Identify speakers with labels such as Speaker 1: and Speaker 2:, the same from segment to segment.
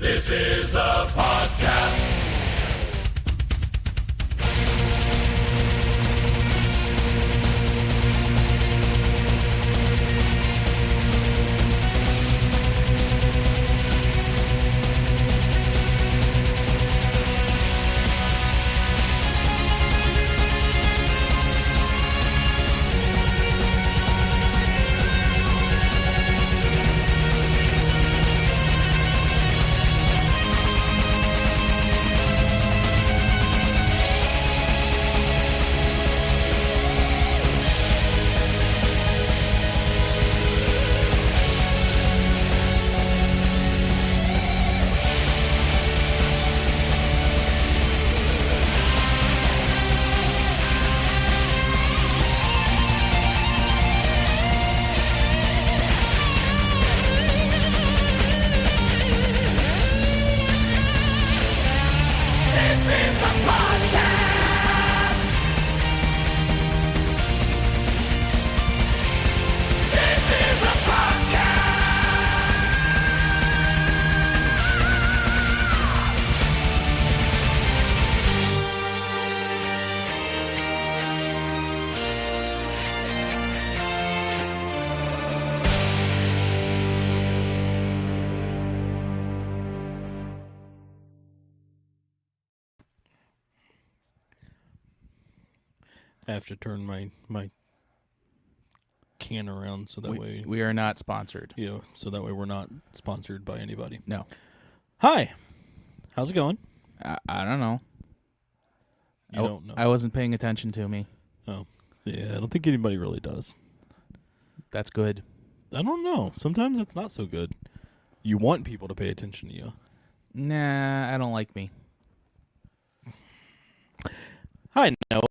Speaker 1: This is a podcast.
Speaker 2: I have to turn my can around so that way
Speaker 3: we are not sponsored.
Speaker 2: Yeah, so that way we're not sponsored by anybody.
Speaker 3: No.
Speaker 2: Hi. How's it going?
Speaker 3: I don't know.
Speaker 2: You don't know.
Speaker 3: I wasn't paying attention to me.
Speaker 2: Oh. Yeah, I don't think anybody really does.
Speaker 3: That's good.
Speaker 2: I don't know. Sometimes it's not so good. You want people to pay attention to you.
Speaker 3: Nah, I don't like me.
Speaker 2: Hi, Noah.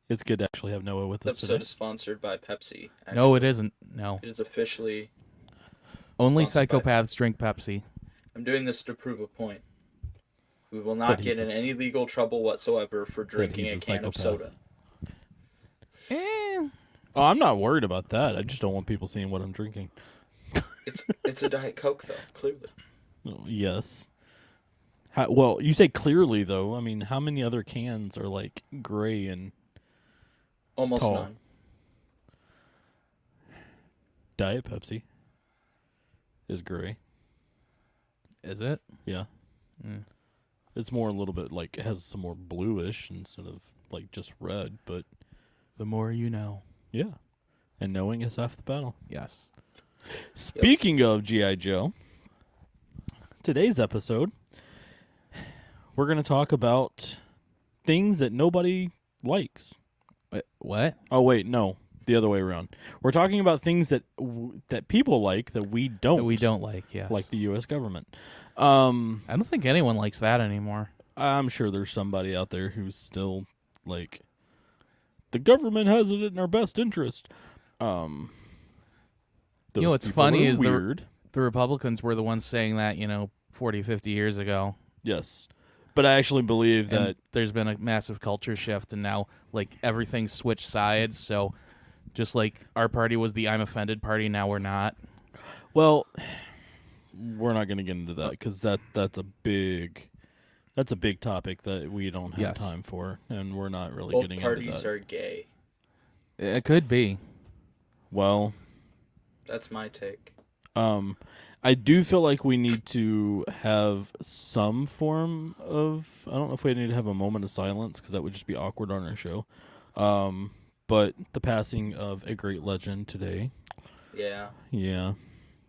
Speaker 2: It's good to actually have Noah with us
Speaker 4: This episode
Speaker 2: today.
Speaker 4: is sponsored by Pepsi. Actually.
Speaker 3: No, it isn't. No.
Speaker 4: It is officially...
Speaker 3: Only
Speaker 4: sponsored by
Speaker 3: psychopaths drink Pepsi.
Speaker 4: I'm doing this to prove a point. We will not get in any legal trouble whatsoever for drinking a
Speaker 2: he's a
Speaker 4: can of
Speaker 2: psychopath.
Speaker 4: soda.
Speaker 2: Oh, I'm not worried about that. I just don't want people seeing what I'm drinking.
Speaker 4: It's a Diet Coke, though, clearly.
Speaker 2: Oh, yes. Well, you say clearly, though. I mean, how many other cans are, like, gray and...
Speaker 4: Almost
Speaker 2: tall?
Speaker 4: none.
Speaker 2: Diet Pepsi is gray.
Speaker 3: Is it?
Speaker 2: Yeah.
Speaker 3: Mm.
Speaker 2: It's more a little bit, like, it has some more bluish instead of, like, just red, but...
Speaker 3: The more you know.
Speaker 2: Yeah. And knowing is half the battle.
Speaker 3: Yes.
Speaker 2: Speaking of G.I. Joe, today's episode, we're going to talk about things that nobody likes.
Speaker 3: Wait, what?
Speaker 2: Oh, wait, no. The other way around. We're talking about things that that people like that we don't.
Speaker 3: That we don't like, yes.
Speaker 2: Like the U.S. government.
Speaker 3: I don't think anyone likes that anymore.
Speaker 2: I'm sure there's somebody out there who's still like, the government has it in our best interest.
Speaker 3: You know what's funny is
Speaker 2: weird.
Speaker 3: The Republicans were the ones saying that, 40, 50 years ago.
Speaker 2: Yes. But I actually believe
Speaker 3: And
Speaker 2: that
Speaker 3: there's been a massive culture shift, and now, everything's switched sides, so just like our party was the I'm offended party, now we're not.
Speaker 2: Well, we're not going to get into that because that's a big topic that we don't have time for, and we're not really
Speaker 4: Both
Speaker 2: getting into that.
Speaker 4: parties are gay.
Speaker 3: It could be.
Speaker 2: Well,
Speaker 4: that's my take.
Speaker 2: I do feel like we need to have some form of, I don't know if we need to have a moment of silence because that would just be awkward on our show. But the passing of a great legend today.
Speaker 4: Yeah.
Speaker 2: Yeah.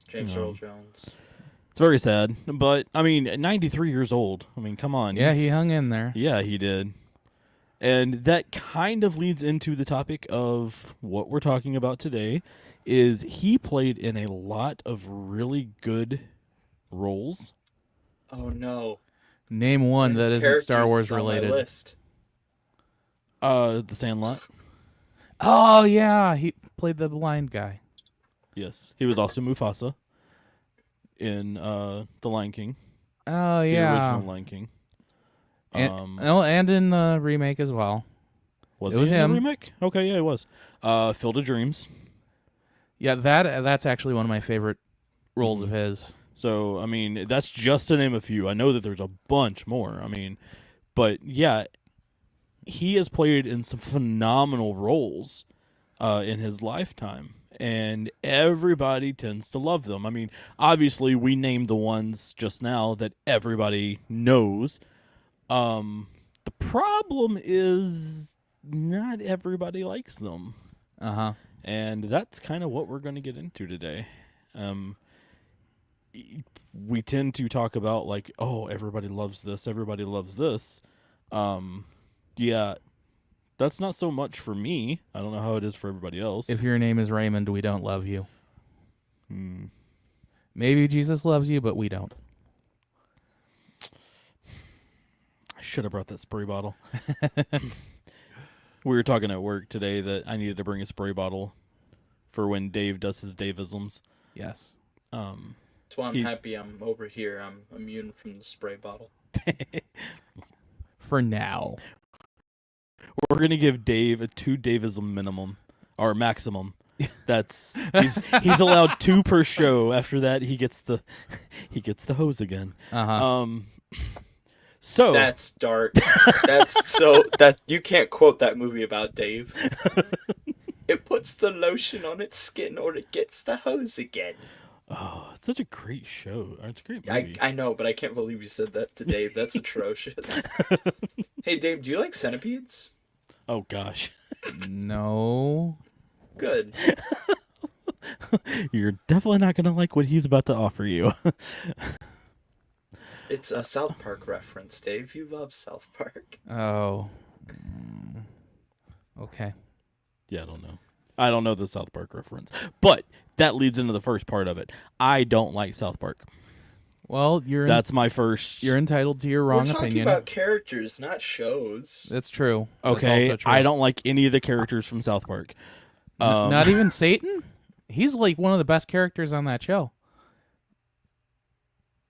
Speaker 4: James Earl Jones.
Speaker 2: It's very sad, but, 93 years old. Come on.
Speaker 3: Yeah, he hung in there.
Speaker 2: Yeah, he did. And that kind of leads into the topic of what we're talking about today, is he played in a lot of really good roles.
Speaker 4: Oh, no.
Speaker 3: Name one that isn't Star Wars
Speaker 4: on my
Speaker 3: related.
Speaker 4: list.
Speaker 2: The Sandlot.
Speaker 3: Oh, yeah. He played the blind guy.
Speaker 2: Yes. He was also Mufasa in The Lion King.
Speaker 3: Oh,
Speaker 2: The
Speaker 3: yeah.
Speaker 2: original Lion King.
Speaker 3: And in the remake as well.
Speaker 2: Was
Speaker 3: it
Speaker 2: he
Speaker 3: was
Speaker 2: in
Speaker 3: him.
Speaker 2: the remake? Okay, yeah, it was. Field of Dreams.
Speaker 3: Yeah, that's actually one of my favorite roles of his.
Speaker 2: So, I mean, that's just to name a few. I know that there's a bunch more. I mean, but yeah, he has played in some phenomenal roles in his lifetime, and everybody tends to love them. I mean, obviously, we named the ones just now that everybody knows. The problem is not everybody likes them.
Speaker 3: Uh-huh.
Speaker 2: And that's kind of what we're going to get into today. We tend to talk about like, oh, everybody loves this, everybody loves this. Yeah, that's not so much for me. I don't know how it is for everybody else.
Speaker 3: If your name is Raymond, we don't love you. Maybe Jesus loves you, but we don't.
Speaker 2: I should have brought that spray bottle. We were talking at work today that I needed to bring a spray bottle for when Dave does his Daveisms.
Speaker 3: Yes.
Speaker 4: That's why I'm happy I'm over here. I'm immune from the spray bottle.
Speaker 3: For now.
Speaker 2: We're gonna give Dave a 2 Daveism minimum or maximum. That's he's allowed 2 per show. After that, he gets the hose again. So
Speaker 4: that's dark. That's so that you can't quote that movie about Dave. It puts the lotion on its skin or it gets the hose again.
Speaker 2: Oh, it's such a great show. It's a great movie.
Speaker 4: I know, but I can't believe you said that to Dave. That's atrocious. Hey, Dave, do you like centipedes?
Speaker 2: Oh, gosh.
Speaker 3: No.
Speaker 4: Good.
Speaker 2: You're definitely not going to like what he's about to offer you.
Speaker 4: It's a South Park reference, Dave. You love South Park.
Speaker 3: Oh. Okay.
Speaker 2: Yeah, I don't know. I don't know the South Park reference. But that leads into the first part of it. I don't like South Park.
Speaker 3: Well,
Speaker 2: that's my first.
Speaker 3: You're entitled to your wrong
Speaker 4: opinion. We're talking about characters, not shows.
Speaker 3: That's true.
Speaker 2: Okay,
Speaker 3: That's also true.
Speaker 2: I don't like any of the characters from South Park.
Speaker 3: Not even Satan? He's like one of the best characters on that show.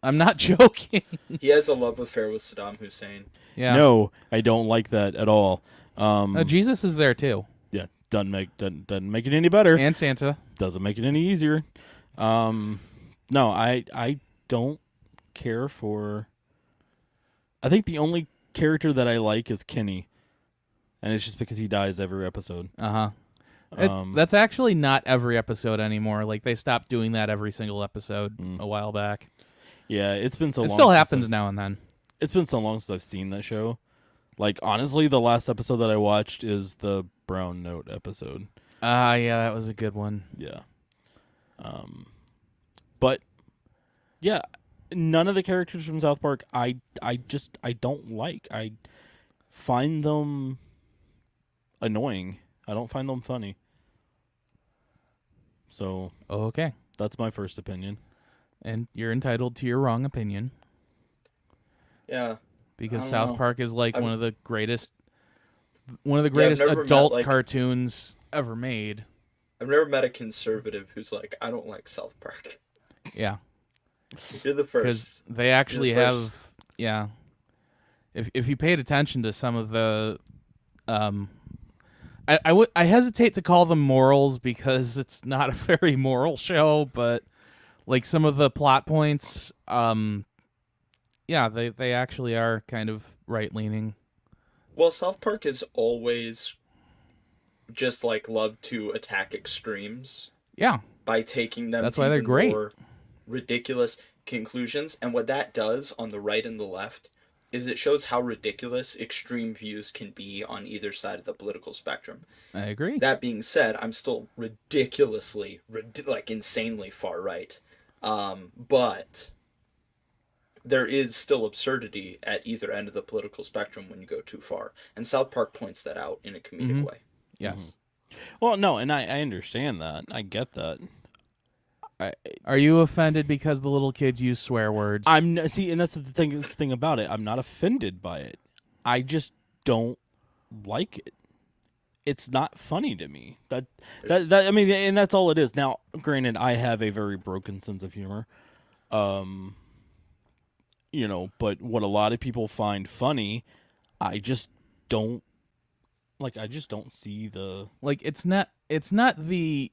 Speaker 3: I'm not joking.
Speaker 4: He has a love affair with Saddam Hussein.
Speaker 3: Yeah.
Speaker 2: No, I don't like that at all.
Speaker 3: Jesus is there too.
Speaker 2: Yeah, doesn't make it any better.
Speaker 3: And Santa
Speaker 2: doesn't make it any easier. No, I don't care for. I think the only character that I like is Kenny, and it's just because he dies every episode.
Speaker 3: That's actually not every episode anymore. Like they stopped doing that every single episode a while back.
Speaker 2: Yeah, it's been so long.
Speaker 3: It still happens now and then.
Speaker 2: It's been so long since I've seen that show. Like, honestly, the last episode that I watched is the Brown Note episode.
Speaker 3: Yeah, that was a good one.
Speaker 2: Yeah. But, yeah, none of the characters from South Park I don't like. I find them annoying. I don't find them funny. So.
Speaker 3: Okay.
Speaker 2: That's my first opinion.
Speaker 3: And you're entitled to your wrong opinion.
Speaker 4: Yeah.
Speaker 3: Because South Park is like one of the greatest adult cartoons ever made.
Speaker 4: I've never met a conservative who's like, I don't like South Park.
Speaker 3: Yeah.
Speaker 4: You're the first.
Speaker 3: Because they actually have, yeah. If you paid attention to some of the, I hesitate to call them morals because it's not a very moral show, but like some of the plot points, yeah, they actually are kind of right-leaning.
Speaker 4: Well, South Park has always just like loved to attack extremes.
Speaker 3: Yeah.
Speaker 4: By taking them
Speaker 3: That's
Speaker 4: to
Speaker 3: why they're
Speaker 4: even
Speaker 3: great.
Speaker 4: more ridiculous conclusions. And what that does on the right and the left is it shows how ridiculous extreme views can be on either side of the political spectrum.
Speaker 3: I agree.
Speaker 4: That being said, I'm still ridiculously, insanely far right. But there is still absurdity at either end of the political spectrum when you go too far. And South Park points that out in a comedic way.
Speaker 3: Yes.
Speaker 2: Well, no, and I understand that. I get that.
Speaker 3: Are you offended because the little kids use swear words?
Speaker 2: See, and that's the thing about it. I'm not offended by it. I just don't like it. It's not funny to me. That I mean, and that's all it is. Now, granted, I have a very broken sense of humor. You know, but what a lot of people find funny, I just don't like. I just don't see the
Speaker 3: like. It's not the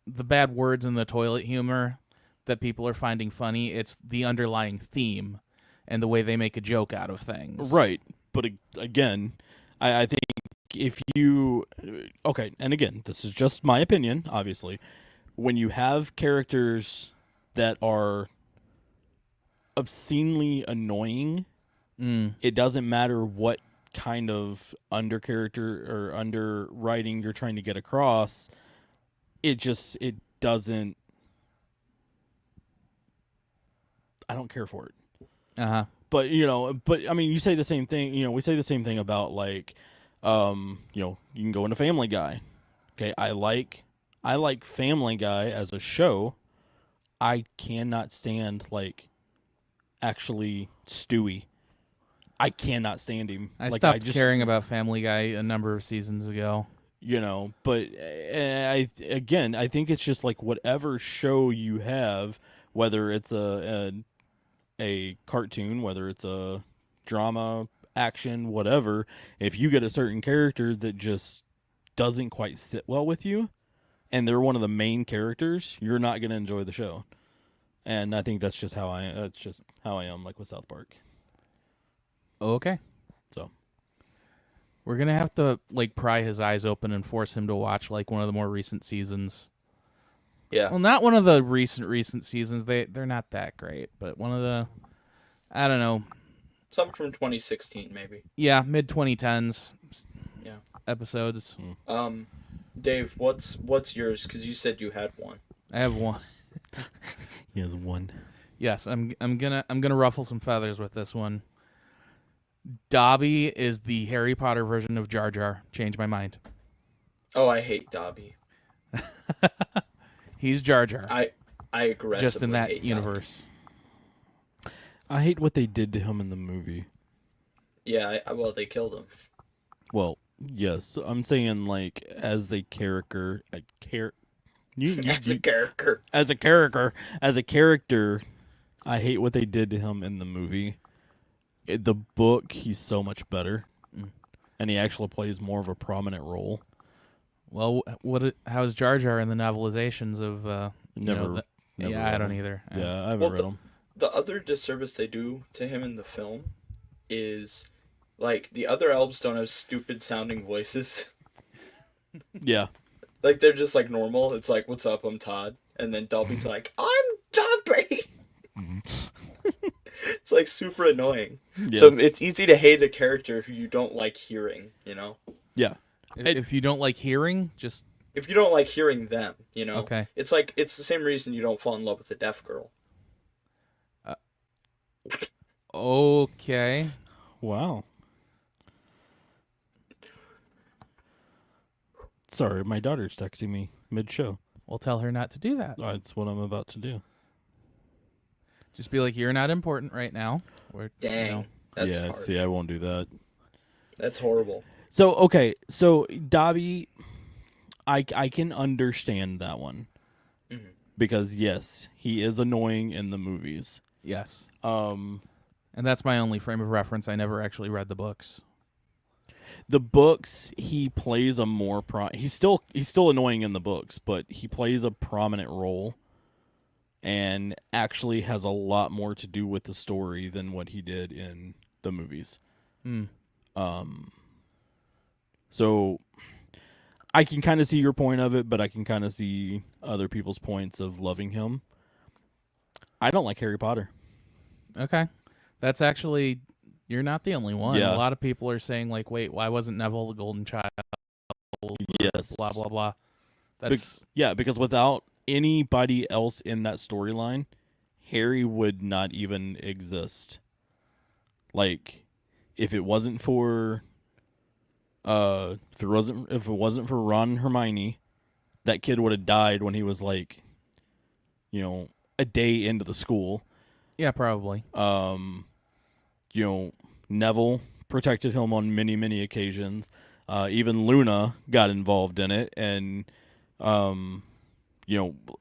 Speaker 3: bad words in the toilet humor, that people are finding funny. It's the underlying theme and the way they make a joke out of things.
Speaker 2: Right. But again, I think if you... Okay, and again, this is just my opinion, obviously. When you have characters that are obscenely annoying, it doesn't matter what kind of undercharacter or underwriting you're trying to get across. It doesn't... I don't care for it.
Speaker 3: Uh-huh.
Speaker 2: But, I mean, you say the same thing, we say the same thing about, like, you can go into Family Guy. Okay, I like Family Guy as a show. I cannot stand, like, actually Stewie. I cannot stand him.
Speaker 3: I stopped caring about Family Guy a number of seasons ago.
Speaker 2: But I think it's just like whatever show you have, whether it's a cartoon, whether it's a drama, action, whatever, if you get a certain character that just doesn't quite sit well with you and they're one of the main characters, you're not going to enjoy the show. And I think that's just how I am, like, with South Park.
Speaker 3: Okay.
Speaker 2: So
Speaker 3: we're going to have to, like, pry his eyes open and force him to watch, like, one of the more recent seasons.
Speaker 4: Yeah.
Speaker 3: Well, not one of the recent seasons. They're not that great, but one of the, I don't know.
Speaker 4: Some from 2016, maybe.
Speaker 3: Yeah, mid-2010s.
Speaker 4: Yeah.
Speaker 3: Episodes.
Speaker 4: Dave, what's yours? Because you said you had one.
Speaker 3: I have one.
Speaker 2: he has one.
Speaker 3: Yes, I'm gonna ruffle some feathers with this one. Dobby is the Harry Potter version of Jar Jar. Change my mind.
Speaker 4: Oh, I hate Dobby.
Speaker 3: He's Jar Jar.
Speaker 4: I aggressively
Speaker 3: just in that
Speaker 4: hate
Speaker 3: universe.
Speaker 4: Dobby.
Speaker 2: I hate what they did to him in the movie.
Speaker 4: Yeah, well, they killed him.
Speaker 2: Well, yes, I'm saying, like, as a character,
Speaker 4: As a character.
Speaker 2: As a character, I hate what they did to him in the movie. The book, he's so much better, and he actually plays more of a prominent role.
Speaker 3: Well, how's Jar Jar in the novelizations of?
Speaker 2: Never
Speaker 3: yeah, I don't either.
Speaker 2: Yeah, I haven't read them.
Speaker 4: The other disservice they do to him in the film is, like, the other elves don't have stupid sounding voices.
Speaker 2: Yeah.
Speaker 4: Like, they're just, like, normal. It's like, what's up, I'm Todd. And then Dobby's like, I'm Dobby! It's, like, super annoying.
Speaker 2: Yes.
Speaker 4: So it's easy to hate a character who you don't like hearing,
Speaker 2: Yeah.
Speaker 3: If you don't like hearing, just...
Speaker 4: If you don't like hearing them,
Speaker 3: Okay.
Speaker 4: It's like, it's the same reason you don't fall in love with a deaf girl.
Speaker 3: Okay.
Speaker 2: Wow. Sorry, my daughter's texting me mid-show.
Speaker 3: We'll tell her not to do that.
Speaker 2: That's what I'm about to do.
Speaker 3: Just be like, you're not important right now.
Speaker 4: Dang. That's harsh.
Speaker 2: See, I won't do that.
Speaker 4: That's horrible.
Speaker 2: So, okay, Dobby, I can understand that one.
Speaker 4: Mm-hmm.
Speaker 2: Because, yes, he is annoying in the movies.
Speaker 3: Yes. And that's my only frame of reference. I never actually read the books.
Speaker 2: The books, he plays a more he's still annoying in the books, but he plays a prominent role and actually has a lot more to do with the story than what he did in the movies. So I can kind of see your point of it, but I can kind of see other people's points of loving him. I don't like Harry Potter.
Speaker 3: Okay. That's actually, you're not the only one.
Speaker 2: Yeah.
Speaker 3: A lot of people are saying, like, wait, why wasn't Neville the golden child?
Speaker 2: Yes.
Speaker 3: Blah, blah, blah. That's...
Speaker 2: because without anybody else in that storyline, Harry would not even exist. Like, if it wasn't for Ron and Hermione, that kid would have died when he was, like, a day into the school.
Speaker 3: Yeah, probably.
Speaker 2: Neville protected him on many, many occasions. Even Luna got involved in it, and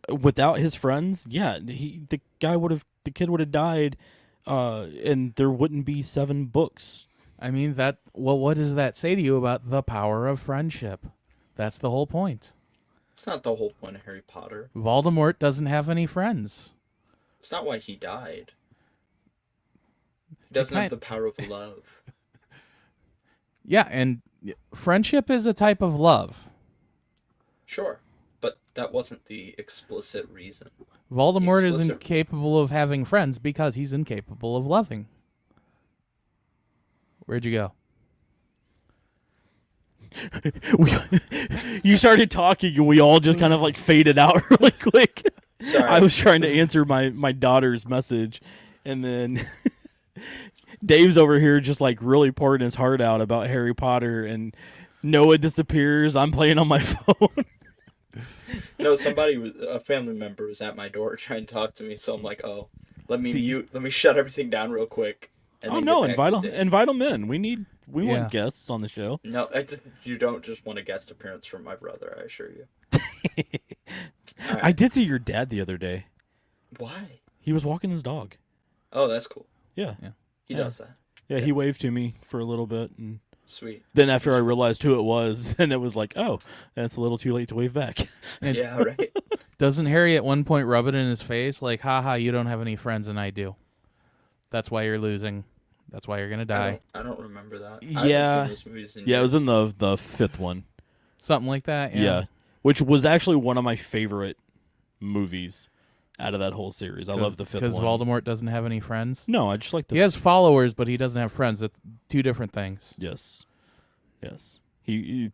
Speaker 2: without his friends, the kid would have died, and there wouldn't be 7 books.
Speaker 3: I mean, what does that say to you about the power of friendship? That's the whole point.
Speaker 4: It's not the whole point of Harry Potter.
Speaker 3: Voldemort doesn't have any friends.
Speaker 4: It's not why he died. He doesn't have the power of love.
Speaker 3: Yeah, and friendship is a type of love.
Speaker 4: Sure, but that wasn't the explicit reason.
Speaker 3: Voldemort is incapable of having friends because he's incapable of loving. Where'd you go?
Speaker 2: You started talking and we all just kind of like faded out really quick.
Speaker 4: Sorry.
Speaker 2: I was trying to answer my daughter's message, and then Dave's over here just like really pouring his heart out about Harry Potter, and Noah disappears. I'm playing on my phone.
Speaker 4: No, a family member was at my door trying to talk to me, so I'm like, oh, let me shut everything down real quick. And
Speaker 2: Oh no, invite them in. We want guests on the show.
Speaker 4: No, you don't just want a guest appearance from my brother, I assure you. Right.
Speaker 2: I did see your dad the other day.
Speaker 4: Why?
Speaker 2: He was walking his dog.
Speaker 4: Oh, that's cool.
Speaker 2: Yeah.
Speaker 4: He does that.
Speaker 2: Yeah, he waved to me for a little bit, and
Speaker 4: sweet.
Speaker 2: Then after I realized who it was, then it was like, oh, that's a little too late to wave back.
Speaker 4: Yeah, right.
Speaker 3: Doesn't Harry at one point rub it in his face like, haha, you don't have any friends and I do. That's why you're losing. That's why you're going to die.
Speaker 4: I don't remember that.
Speaker 2: Yeah.
Speaker 4: I haven't seen those movies in years.
Speaker 2: It was in the fifth one.
Speaker 3: Something like that,
Speaker 2: Yeah. Which was actually one of my favorite movies out of that whole series. I love the fifth one.
Speaker 3: Because Voldemort doesn't have any friends?
Speaker 2: No, I just like the...
Speaker 3: He has followers, but he doesn't have friends. That's two different things.
Speaker 2: Yes.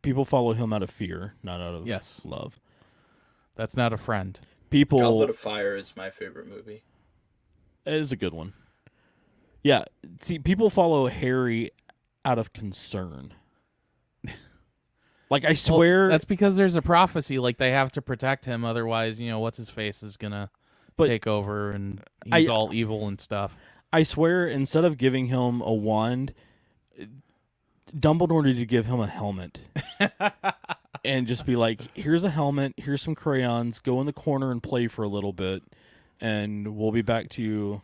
Speaker 2: People follow him out of fear, not out of love.
Speaker 3: That's not a friend.
Speaker 4: Goblet of Fire is my favorite movie.
Speaker 2: It is a good one. Yeah, see, people follow Harry out of concern. Like, I swear...
Speaker 3: Well, that's because there's a prophecy, like they have to protect him, otherwise, what's-his-face is going to take over, and he's all evil and stuff.
Speaker 2: I swear, instead of giving him a wand, Dumbledore needed to give him a helmet. And just be like, here's a helmet, here's some crayons, go in the corner and play for a little bit, and we'll be back to you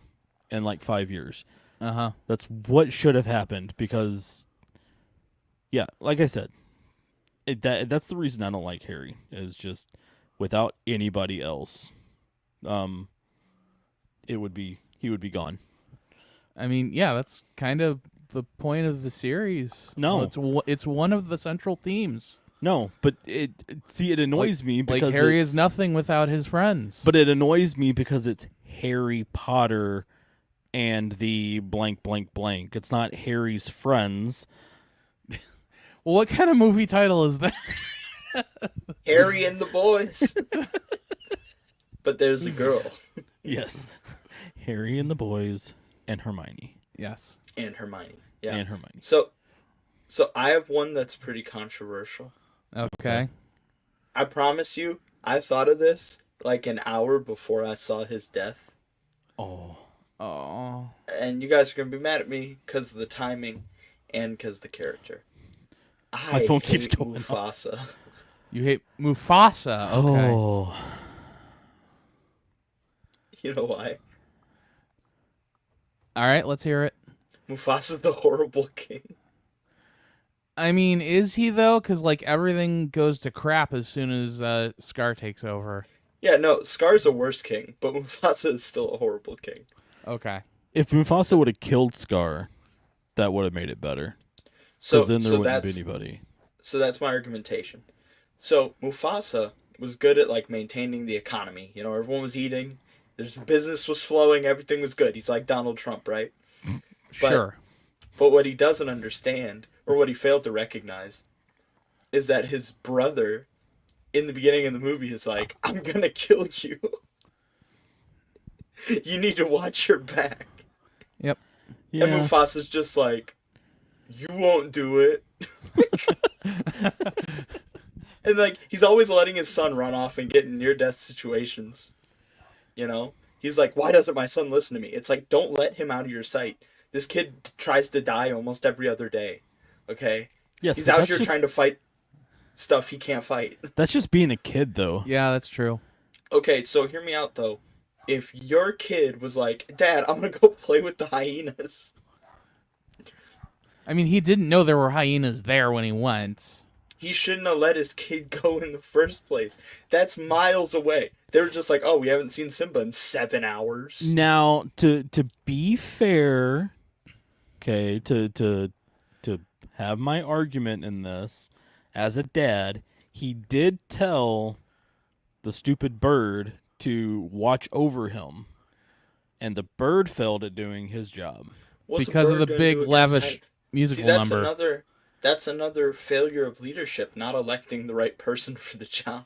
Speaker 2: in like 5 years.
Speaker 3: Uh-huh.
Speaker 2: That's what should have happened, because, yeah, like I said, that's the reason I don't like Harry, is just without anybody else, he would be gone.
Speaker 3: I mean, yeah, that's kind of the point of the series.
Speaker 2: No.
Speaker 3: It's one of the central themes.
Speaker 2: No, but it annoys me because
Speaker 3: Harry is nothing without his friends.
Speaker 2: But it annoys me because it's Harry Potter and the blank, blank, blank. It's not Harry's friends.
Speaker 3: Well, what kind of movie title is that?
Speaker 4: Harry and the Boys. But there's a girl.
Speaker 2: Yes. Harry and the Boys and Hermione.
Speaker 3: Yes.
Speaker 4: And Hermione. Yeah.
Speaker 2: And Hermione.
Speaker 4: So I have one that's pretty controversial.
Speaker 3: Okay.
Speaker 4: I promise you, I thought of this like an hour before I saw his death.
Speaker 2: Oh.
Speaker 4: And you guys are going to be mad at me because of the timing and because of the character.
Speaker 2: My phone keeps going
Speaker 4: Mufasa.
Speaker 3: Up. You hate Mufasa. Okay.
Speaker 2: Oh.
Speaker 4: You know why?
Speaker 3: All right, let's hear it.
Speaker 4: Mufasa's the horrible king.
Speaker 3: I mean, is he though? Because everything goes to crap as soon as Scar takes over.
Speaker 4: Yeah, no, Scar's a worse king, but Mufasa is still a horrible king.
Speaker 3: Okay.
Speaker 2: If Mufasa would have killed Scar, that would have made it better.
Speaker 4: So
Speaker 2: then there wouldn't be anybody.
Speaker 4: So that's my argumentation. So Mufasa was good at maintaining the economy. Everyone was eating, there's business was flowing, everything was good. He's like Donald Trump, right?
Speaker 3: Sure.
Speaker 4: But what he doesn't understand, or what he failed to recognize, is that his brother, in the beginning of the movie, is like, I'm gonna kill you. You need to watch your back.
Speaker 3: Yep.
Speaker 2: Yeah.
Speaker 4: And Mufasa's just like, you won't do it. And he's always letting his son run off and get in near-death situations. He's like, why doesn't my son listen to me? It's like, don't let him out of your sight. This kid tries to die almost every other day. Okay?
Speaker 2: Yes,
Speaker 4: he's out here trying to fight stuff he can't fight.
Speaker 2: That's just being a kid, though.
Speaker 3: Yeah, that's true.
Speaker 4: Okay, so hear me out, though. If your kid was like, Dad, I'm going to go play with the hyenas.
Speaker 3: I mean, he didn't know there were hyenas there when he went.
Speaker 4: He shouldn't have let his kid go in the first place. That's miles away. They were just like, oh, we haven't seen Simba in 7 hours.
Speaker 2: Now, to be fair, okay, to have my argument in this, as a dad, he did tell the stupid bird to watch over him, and the bird failed at doing his job.
Speaker 4: What's a
Speaker 3: because of
Speaker 4: bird
Speaker 3: the
Speaker 4: gonna
Speaker 3: big
Speaker 4: do against
Speaker 3: lavish
Speaker 4: ten-
Speaker 3: musical
Speaker 4: See, that's
Speaker 3: number.
Speaker 4: another failure of leadership, not electing the right person for the job.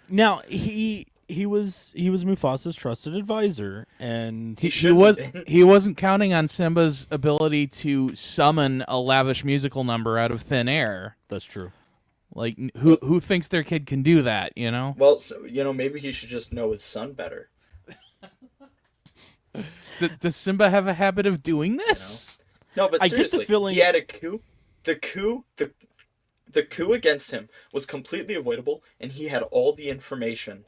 Speaker 2: Now, he was Mufasa's trusted advisor, and
Speaker 4: shouldn't have been.
Speaker 3: He wasn't counting on Simba's ability to summon a lavish musical number out of thin air.
Speaker 2: that's true.
Speaker 3: Like who thinks their kid can do that? You know.
Speaker 4: Well, so, maybe he should just know his son better.
Speaker 3: Does Simba have a habit of doing this?
Speaker 4: No, but
Speaker 2: I get the
Speaker 4: seriously,
Speaker 2: feeling-
Speaker 4: he had a coup. The coup against him was completely avoidable, and he had all the information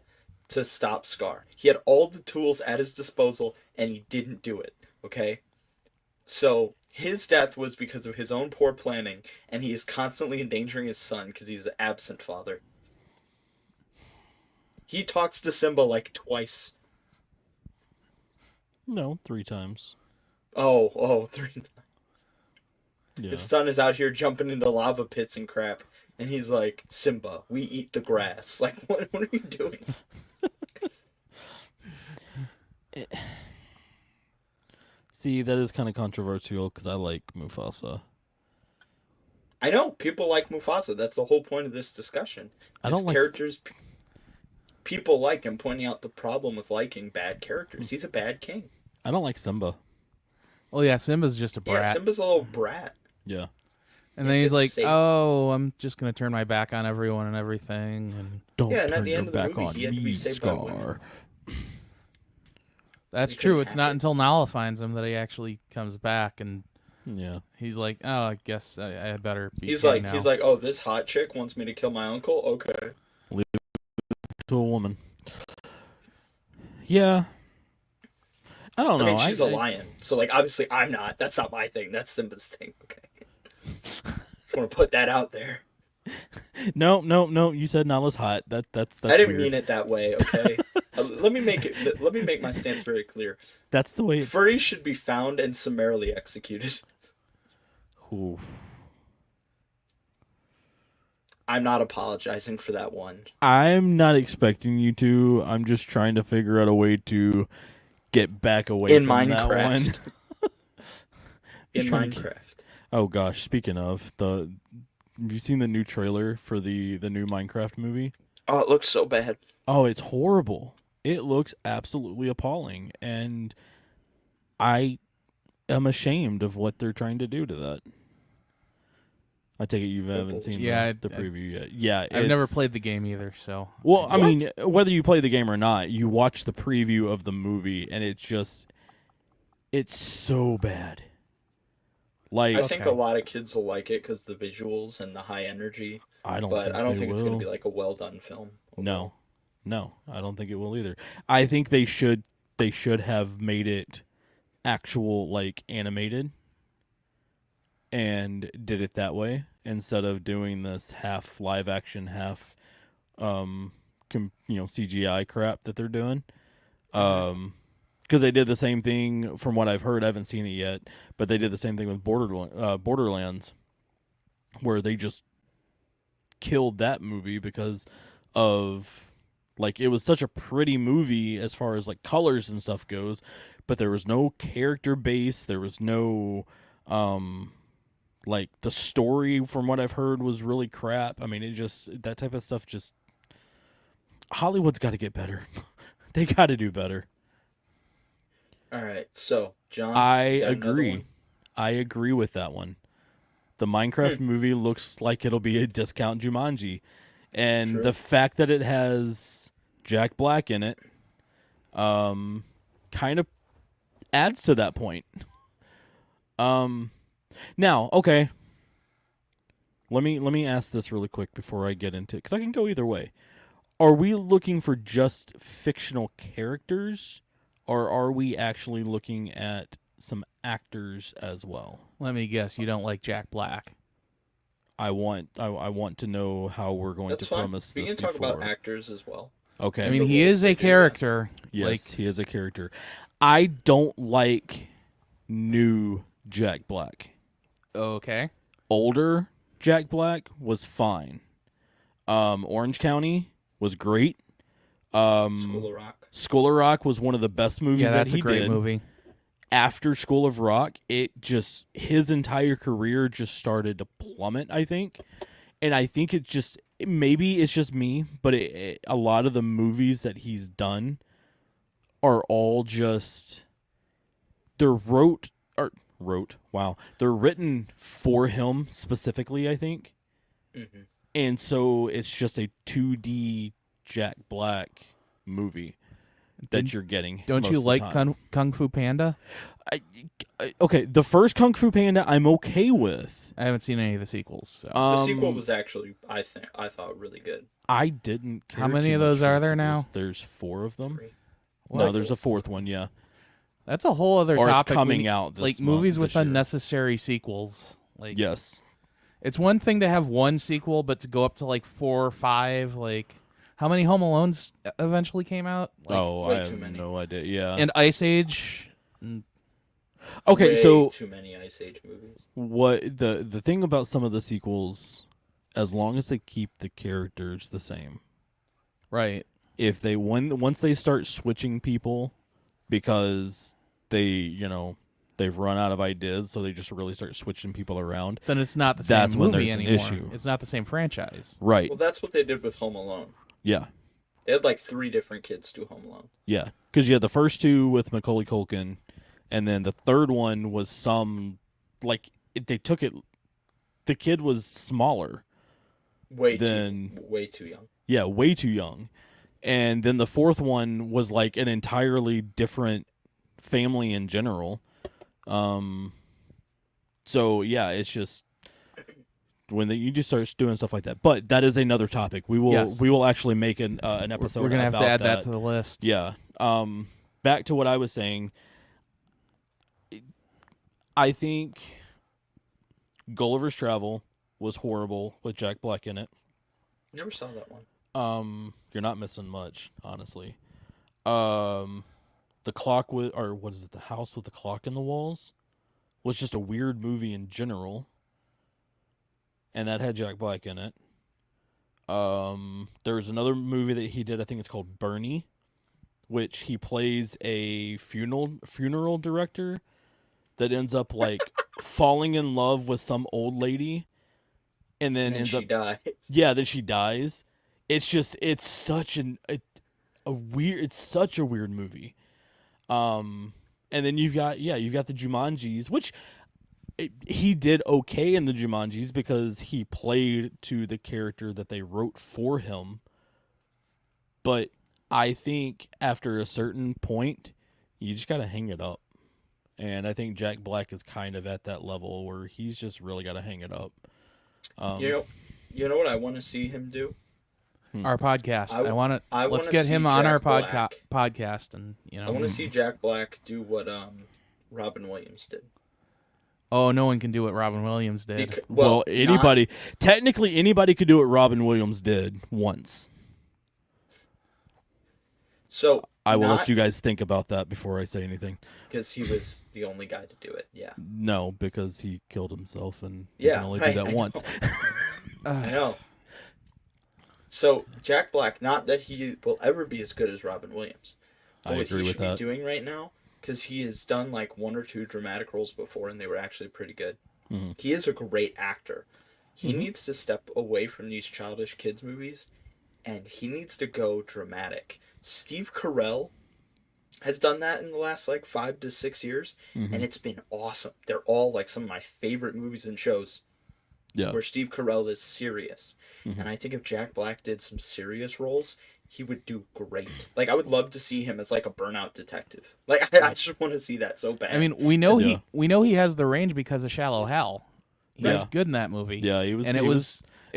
Speaker 4: to stop Scar. He had all the tools at his disposal, and he didn't do it. Okay, so his death was because of his own poor planning, and he is constantly endangering his son because he's an absent father. He talks to Simba like twice.
Speaker 2: No, 3 times.
Speaker 4: Oh, 3 times.
Speaker 2: Yeah.
Speaker 4: His son is out here jumping into lava pits and crap, and he's like, Simba, we eat the grass. Like, what are you doing?
Speaker 2: See, that is kind of controversial because I like Mufasa.
Speaker 4: I know, people like Mufasa. That's the whole point of this discussion.
Speaker 2: I don't
Speaker 4: His
Speaker 2: like-
Speaker 4: characters, people like him, pointing out the problem with liking bad characters. He's a bad king.
Speaker 2: I don't like Simba.
Speaker 3: Well, yeah, Simba's just a brat.
Speaker 4: Yeah, Simba's a little brat.
Speaker 2: Yeah.
Speaker 3: And then he's
Speaker 4: it's
Speaker 3: like,
Speaker 4: safe.
Speaker 3: "Oh, I'm just gonna turn my back on everyone and everything." And
Speaker 2: Don't
Speaker 4: Yeah, and at
Speaker 2: turn
Speaker 4: the
Speaker 2: your
Speaker 4: end of the
Speaker 2: back
Speaker 4: movie,
Speaker 2: on
Speaker 4: he had to be
Speaker 2: me,
Speaker 4: saved by women.
Speaker 2: Scar.
Speaker 3: that's
Speaker 4: He couldn't
Speaker 3: true. It's
Speaker 4: hack
Speaker 3: not
Speaker 4: it.
Speaker 3: until Nala finds him that he actually comes back, and
Speaker 2: Yeah.
Speaker 3: he's like, "Oh, I guess I better be."
Speaker 4: He's
Speaker 3: king
Speaker 4: like,
Speaker 3: now.
Speaker 4: oh, this hot chick wants me to kill my uncle. Okay.
Speaker 2: To a woman. Yeah. I don't know.
Speaker 4: I mean, she's a lion, so like, obviously, I'm not. That's not my thing. That's Simba's thing. Okay. Just want to put that out there.
Speaker 2: No. You said Nala's hot. That's
Speaker 4: I didn't
Speaker 2: weird.
Speaker 4: mean it that way. Okay. Let me make my stance very clear.
Speaker 2: That's the way.
Speaker 4: Furries should be found and summarily executed.
Speaker 2: Ooh.
Speaker 4: I'm not apologizing for that one.
Speaker 2: I'm not expecting you to. I'm just trying to figure out a way to get back away
Speaker 4: In
Speaker 2: from that one.
Speaker 4: Minecraft. In
Speaker 2: trying to-
Speaker 4: Minecraft.
Speaker 2: Oh gosh, speaking of have you seen the new trailer for the new Minecraft movie?
Speaker 4: Oh, it looks so bad.
Speaker 2: Oh, it's horrible. It looks absolutely appalling, and I am ashamed of what they're trying to do to that. I take it you haven't seen
Speaker 3: Yeah,
Speaker 2: the preview yet. Yeah,
Speaker 3: I've never
Speaker 2: it's-
Speaker 3: played the game either, so
Speaker 2: Well, I
Speaker 4: What?
Speaker 2: mean, whether you play the game or not, you watch the preview of the movie, and it's so bad. Like,
Speaker 4: I think
Speaker 3: Okay.
Speaker 4: a lot of kids will like it because the visuals and the high energy,
Speaker 2: I don't.
Speaker 4: but I don't think it's going
Speaker 2: will.
Speaker 4: to be like a well done film.
Speaker 2: No, I don't think it will either. I think they should have made it actual, like, animated, and did it that way instead of doing this half live action, half CGI crap that they're doing. Because they did the same thing from what I've heard. I haven't seen it yet, but they did the same thing with Borderlands, where they just killed that movie because of, like, it was such a pretty movie as far as like colors and stuff goes, but there was no character base. There was no like, the story from what I've heard was really crap. I mean, it just, that type of stuff just, Hollywood's got to get better. They got to do better.
Speaker 4: All right, so John,
Speaker 2: I
Speaker 4: you got another
Speaker 2: agree.
Speaker 4: one?
Speaker 2: I agree with that one. The Minecraft movie looks like it'll be a discount Jumanji. And
Speaker 4: True.
Speaker 2: the fact that it has Jack Black in it kind of adds to that point. Now, okay. Let me ask this really quick before I get into it, because I can go either way. Are we looking for just fictional characters, or are we actually looking at some actors as well?
Speaker 3: let me guess, you don't like Jack Black.
Speaker 2: I want to know how we're going
Speaker 4: That's
Speaker 2: to
Speaker 4: fine.
Speaker 2: premise
Speaker 4: We
Speaker 2: this
Speaker 4: can talk about
Speaker 2: before.
Speaker 4: actors as well.
Speaker 2: Okay.
Speaker 3: I mean,
Speaker 4: The
Speaker 3: he
Speaker 4: roles
Speaker 3: is
Speaker 4: they
Speaker 3: a
Speaker 4: do,
Speaker 3: character.
Speaker 2: Yes,
Speaker 3: Like,
Speaker 2: he is a character. I don't like new Jack Black.
Speaker 3: okay.
Speaker 2: Older Jack Black was fine. Orange County was great.
Speaker 4: School of Rock.
Speaker 2: School of Rock was one of the best movies
Speaker 3: Yeah,
Speaker 2: that
Speaker 3: that's
Speaker 2: he
Speaker 3: a great
Speaker 2: did.
Speaker 3: movie.
Speaker 2: After School of Rock, his entire career just started to plummet, I think. And I think maybe it's just me, but a lot of the movies that he's done are all just, they're they're written for him specifically, I think.
Speaker 4: Mm-hmm.
Speaker 2: And so it's just a 2D Jack Black movie that you're getting.
Speaker 3: Don't
Speaker 2: most
Speaker 3: you
Speaker 2: of the
Speaker 3: like
Speaker 2: time.
Speaker 3: Kung Fu Panda?
Speaker 2: Okay, the first Kung Fu Panda I'm okay with.
Speaker 3: I haven't seen any of the sequels. So.
Speaker 4: The sequel was actually, I thought really good.
Speaker 2: I didn't care.
Speaker 3: How many
Speaker 2: too
Speaker 3: of
Speaker 2: much
Speaker 3: those
Speaker 2: for
Speaker 3: are
Speaker 2: the
Speaker 3: there
Speaker 2: sequels.
Speaker 3: now?
Speaker 2: There's 4 of them.
Speaker 4: 3.
Speaker 2: No, there's a 4th one. Yeah,
Speaker 3: That's a whole other
Speaker 2: or
Speaker 3: topic.
Speaker 2: it's coming out. This
Speaker 3: like
Speaker 2: month,
Speaker 3: movies with
Speaker 2: this year.
Speaker 3: unnecessary sequels. Like,
Speaker 2: Yes.
Speaker 3: it's one thing to have one sequel, but to go up to like 4 or 5, like how many Home Alones eventually came out? Like,
Speaker 2: I
Speaker 4: way
Speaker 2: have
Speaker 4: too many.
Speaker 2: no idea. Yeah.
Speaker 3: and Ice Age.
Speaker 2: Okay,
Speaker 4: Way
Speaker 2: so
Speaker 4: too many Ice Age movies.
Speaker 2: what the thing about some of the sequels, as long as they keep the characters the same,
Speaker 3: Right.
Speaker 2: if they once they start switching people because they've run out of ideas, so they just really start switching people around.
Speaker 3: Then it's not the
Speaker 2: That's
Speaker 3: same
Speaker 2: when
Speaker 3: movie
Speaker 2: there's an
Speaker 3: anymore.
Speaker 2: issue.
Speaker 3: It's not the same franchise.
Speaker 2: Right.
Speaker 4: Well, that's what they did with Home Alone.
Speaker 2: Yeah.
Speaker 4: They had like 3 different kids do Home Alone.
Speaker 2: Yeah. Because you had the first 2 with Macaulay Culkin, and then the third one was they took it. The kid was smaller.
Speaker 4: Way too young.
Speaker 2: Yeah, way too young. And then the 4th one was like an entirely different family in general. So yeah, it's just when you just start doing stuff like that. But that is another topic. We will actually make an episode.
Speaker 3: We're gonna have
Speaker 2: about
Speaker 3: to add that to the list.
Speaker 2: Yeah. Back to what I was saying. I think Gulliver's Travel was horrible with Jack Black in it.
Speaker 4: Never saw that one.
Speaker 2: You're not missing much, honestly. The clock the house with the clock in the walls was just a weird movie in general. And that had Jack Black in it. There's another movie that he did, I think it's called Bernie, which he plays a funeral director that ends up like falling in love with some old lady, and then ends
Speaker 4: she
Speaker 2: up
Speaker 4: dies.
Speaker 2: Yeah, then she dies. It's such a weird movie. And then you've got the Jumanjis, which he did okay in the Jumanjis because he played to the character that they wrote for him. But I think after a certain point, you just got to hang it up. And I think Jack Black is kind of at that level where he's just really got to hang it up.
Speaker 4: You know what I want to see him do?
Speaker 3: Our podcast.
Speaker 4: I
Speaker 3: let's
Speaker 4: wanna
Speaker 3: get
Speaker 4: see
Speaker 3: him on
Speaker 4: Jack
Speaker 3: our
Speaker 4: Black.
Speaker 3: podcast, and
Speaker 4: I want to see Jack Black do what Robin Williams did.
Speaker 3: Oh, no one can do what Robin Williams did.
Speaker 2: Well, technically anybody could do what Robin Williams did once.
Speaker 4: So
Speaker 2: I will let you guys think about that before I say anything.
Speaker 4: Because he was the only guy to do it. Yeah.
Speaker 2: No, because he killed himself and you can only do that once.
Speaker 4: I know. So Jack Black, not that he will ever be as good as Robin Williams, but
Speaker 2: I
Speaker 4: what
Speaker 2: agree
Speaker 4: he
Speaker 2: with
Speaker 4: should
Speaker 2: that.
Speaker 4: be doing right now, because he has done like 1 or 2 dramatic roles before, and they were actually pretty good.
Speaker 2: Mm-hmm.
Speaker 4: He is a great actor. He needs to step away from these childish kids movies, and he needs to go dramatic. Steve Carell has done that in the last like 5 to 6 years, and it's been awesome. They're all like some of my favorite movies and shows.
Speaker 2: Yeah.
Speaker 4: Where Steve Carell is serious. And I think if Jack Black did some serious roles, he would do great. Like, I would love to see him as like a burnout detective. Like, I just want to see that so bad.
Speaker 3: I mean, we know he has the range because of Shallow Hal. He was good in that movie.
Speaker 2: Yeah, he was.
Speaker 3: And it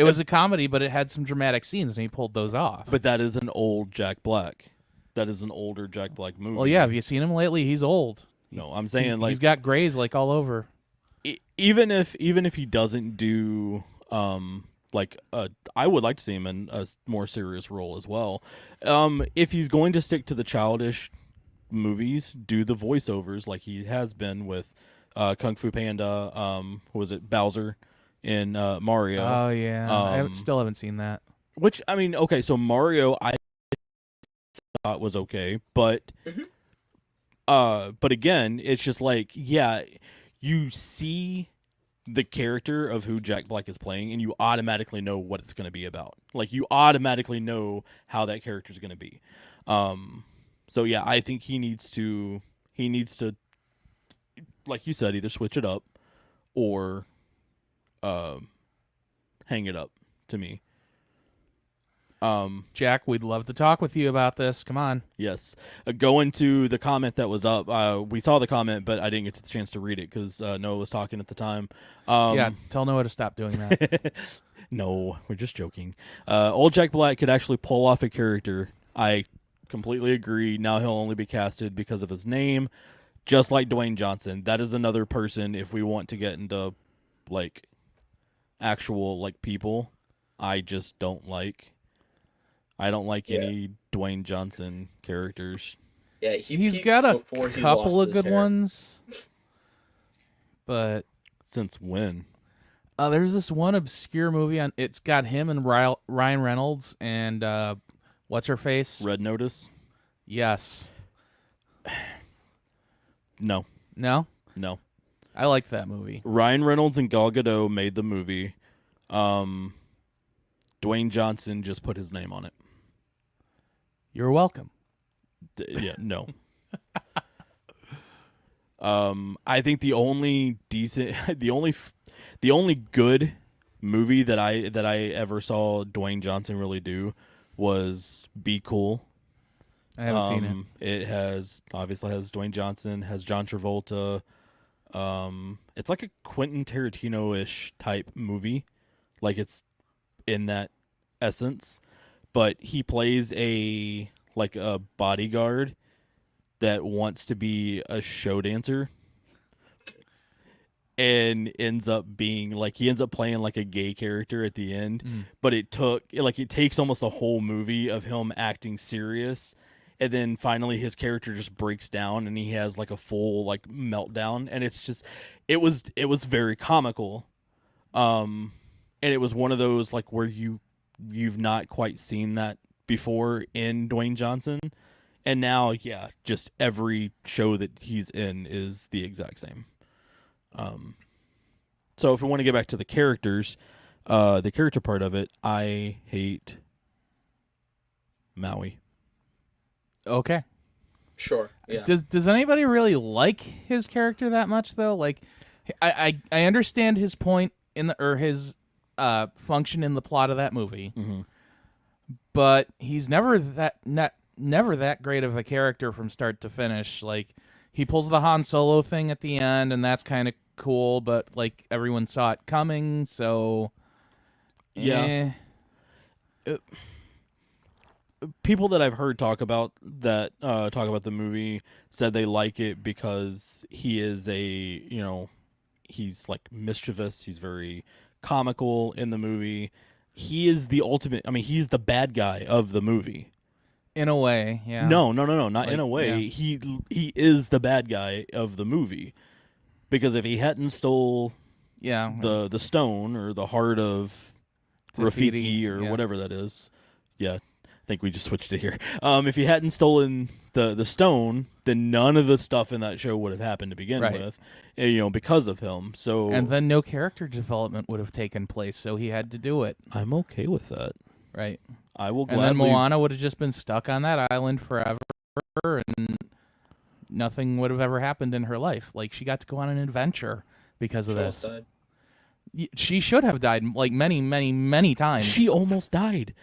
Speaker 3: was a comedy, but it had some dramatic scenes, and he pulled those off.
Speaker 2: But that is an old Jack Black. That is an older Jack Black movie.
Speaker 3: Well, yeah. Have you seen him lately? He's old.
Speaker 2: No, I'm saying
Speaker 3: He's got grays like all over.
Speaker 2: even if he doesn't do I would like to see him in a more serious role as well. If he's going to stick to the childish movies, do the voiceovers like he has been with Kung Fu Panda. What was it, Bowser in Mario?
Speaker 3: Oh yeah, still haven't seen that.
Speaker 2: Which I mean, okay, so Mario I thought was okay, but again, it's just like, yeah, you see the character of who Jack Black is playing, and you automatically know what it's going to be about. Like, you automatically know how that character is going to be. So yeah, I think he needs to, like you said, either switch it up or hang it up to me.
Speaker 3: Jack, we'd love to talk with you about this. Come on.
Speaker 2: Yes. Going to the comment that was up, we saw the comment, but I didn't get the chance to read it because Noah was talking at the time.
Speaker 3: Yeah, tell Noah to stop doing that.
Speaker 2: No, we're just joking. Old Jack Black could actually pull off a character. I completely agree. Now he'll only be casted because of his name, just like Dwayne Johnson. That is another person, if we want to get into, like, actual, like, people, I just don't like. I don't like any Dwayne Johnson characters.
Speaker 4: Yeah,
Speaker 3: he's got a couple of good
Speaker 4: hair.
Speaker 3: ones, but
Speaker 2: since when?
Speaker 3: There's this one obscure movie on. It's got him and Ryan Reynolds and what's her face?
Speaker 2: Red Notice.
Speaker 3: Yes.
Speaker 2: No.
Speaker 3: No.
Speaker 2: No.
Speaker 3: I like that movie.
Speaker 2: Ryan Reynolds and Gal Gadot made the movie. Dwayne Johnson just put his name on it.
Speaker 3: You're welcome.
Speaker 2: Yeah, no. I think the only decent, the only good movie that I ever saw Dwayne Johnson really do was Be Cool.
Speaker 3: I haven't seen it.
Speaker 2: It obviously has Dwayne Johnson, has John Travolta. It's like a Quentin Tarantino-ish type movie, like it's in that essence. But he plays a bodyguard that wants to be a show dancer and ends up being he ends up playing like a gay character at the end. But it takes almost the whole movie of him acting serious, and then finally his character just breaks down and he has like a full meltdown, and it's just it was very comical. And it was one of those where you've not quite seen that before in Dwayne Johnson, and now just every show that he's in is the exact same. So if we want to get back to the characters, the character part of it, I hate Maui.
Speaker 3: Okay.
Speaker 4: Sure. Yeah.
Speaker 3: Does anybody really like his character that much though? Like, I understand his point his function in the plot of that movie, but he's never that great of a character from start to finish. Like, he pulls the Han Solo thing at the end, and that's kind of cool, but everyone saw it coming, so
Speaker 2: people that I've heard talk about the movie said they like it because he is he's mischievous, he's very comical in the movie. He is the ultimate, he's the bad guy of the movie.
Speaker 3: In a way, yeah.
Speaker 2: No, not in a way. Yeah. He is the bad guy of the movie. Because if he hadn't stole the stone or the heart of Rafiki or whatever that is. Yeah, I think we just switched it here. If he hadn't stolen the stone, then none of the stuff in that show would have happened to begin with, because of him. So,
Speaker 3: and then no character development would have taken place, so he had to do it.
Speaker 2: I'm okay with that.
Speaker 3: Right.
Speaker 2: I will gladly.
Speaker 3: And then Moana would have just been stuck on that island forever, and nothing would have ever happened in her life. Like, she got to go on an adventure because of this.
Speaker 4: Died.
Speaker 3: She should have died many, many, many times.
Speaker 2: She almost died.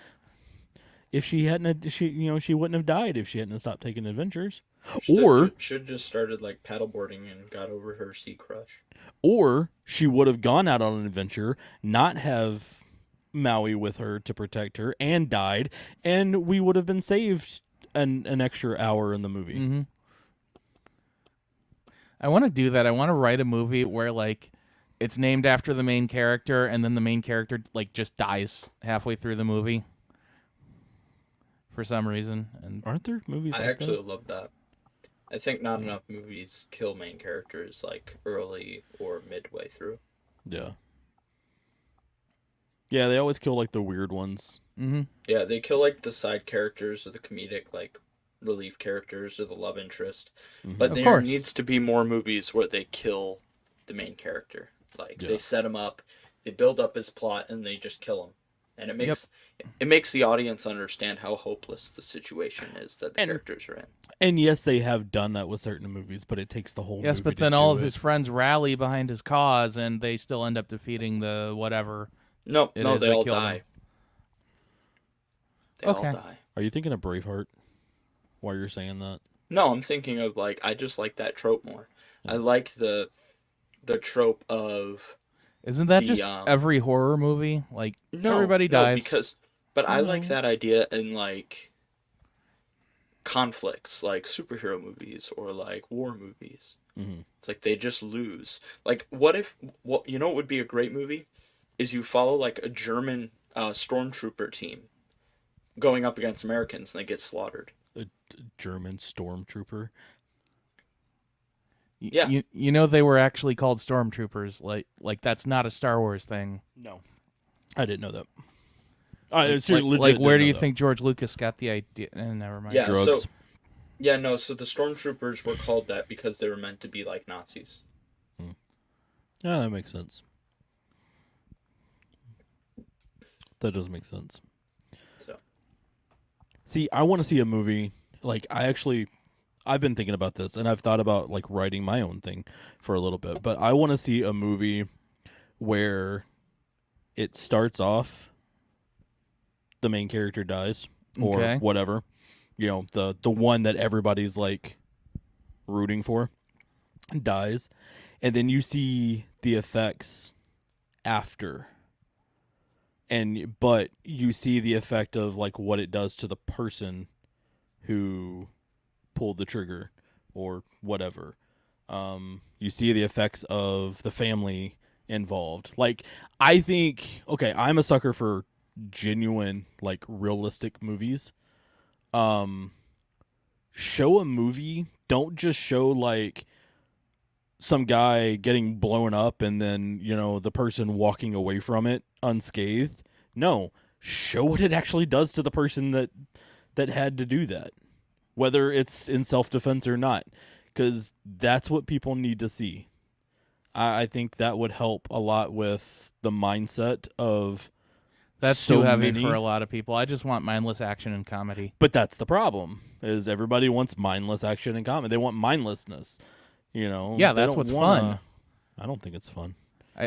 Speaker 2: If she hadn't, she wouldn't have died if she hadn't stopped taking adventures.
Speaker 4: Should have just started paddleboarding and got over her sea crush.
Speaker 2: Or she would have gone out on an adventure, not have Maui with her to protect her, and died, and we would have been saved an extra hour in the movie.
Speaker 3: Mm-hmm. I want to do that. I want to write a movie where it's named after the main character, and then the main character like just dies halfway through the movie for some reason. And
Speaker 2: Aren't there movies
Speaker 4: I
Speaker 2: like
Speaker 4: actually
Speaker 2: that?
Speaker 4: love that. I think not enough movies kill main characters like early or midway through.
Speaker 2: Yeah. Yeah, they always kill like the weird ones.
Speaker 3: mm-hmm.
Speaker 4: Yeah, they kill like the side characters or the comedic like relief characters or the love interest. But
Speaker 3: Of
Speaker 4: there
Speaker 3: course.
Speaker 4: needs to be more movies where they kill the main character. Like
Speaker 2: Yeah.
Speaker 4: they set him up, they build up his plot, and they just kill him. And it makes the audience understand how hopeless the situation is that the characters are in.
Speaker 2: And yes, they have done that with certain movies, but it takes the whole
Speaker 3: Yes,
Speaker 2: movie
Speaker 3: but
Speaker 2: to
Speaker 3: then all
Speaker 2: do
Speaker 3: of
Speaker 2: it.
Speaker 3: his friends rally behind his cause, and they still end up defeating the whatever.
Speaker 4: No,
Speaker 3: It
Speaker 4: no,
Speaker 3: is
Speaker 4: they
Speaker 3: that
Speaker 4: all
Speaker 3: killed him.
Speaker 4: die. They
Speaker 3: Okay.
Speaker 4: all die.
Speaker 2: Are you thinking of Braveheart while you're saying that?
Speaker 4: No, I'm thinking of like I just like that trope more. I like the trope of
Speaker 3: Isn't that
Speaker 4: The,
Speaker 3: just every horror movie? Like everybody dies.
Speaker 4: But I like that idea in like conflicts, like superhero movies or like war movies.
Speaker 2: Mhm.
Speaker 4: It's like they just lose. Like what you know what would be a great movie is you follow like a German stormtrooper team going up against Americans and they get slaughtered.
Speaker 2: A German stormtrooper.
Speaker 4: Yeah.
Speaker 3: You know they were actually called stormtroopers. Like that's not a Star Wars thing.
Speaker 2: No, I didn't know that. I
Speaker 3: Like,
Speaker 2: seriously legit
Speaker 3: like where
Speaker 2: didn't
Speaker 3: do
Speaker 2: know
Speaker 3: you
Speaker 2: that.
Speaker 3: think George Lucas got the idea? Never mind.
Speaker 4: Yeah,
Speaker 2: Drugs.
Speaker 4: so so the stormtroopers were called that because they were meant to be like Nazis.
Speaker 2: Yeah, that makes sense. That does make sense.
Speaker 4: So
Speaker 2: See, I want to see a movie. Like, I've been thinking about this, and I've thought about like writing my own thing for a little bit. But I want to see a movie where it starts off, the main character dies, or
Speaker 3: Okay.
Speaker 2: whatever. You know, the one that everybody's like rooting for dies, and then you see the effects after. But you see the effect of like what it does to the person who pulled the trigger or whatever. You see the effects of the family involved. Like, I think, okay, I'm a sucker for genuine, like, realistic movies. Show a movie. Don't just show like some guy getting blown up and then, you know, the person walking away from it unscathed. No, show what it actually does to the person that had to do that, whether it's in self-defense or not, because that's what people need to see. I think that would help a lot with the mindset of
Speaker 3: That's
Speaker 2: so
Speaker 3: too heavy
Speaker 2: many.
Speaker 3: for a lot of people. I just want mindless action and comedy.
Speaker 2: But that's the problem, is everybody wants mindless action and comedy. They want mindlessness, you know?
Speaker 3: Yeah,
Speaker 2: They
Speaker 3: that's
Speaker 2: don't
Speaker 3: what's
Speaker 2: wanna-
Speaker 3: fun.
Speaker 2: I don't think it's fun.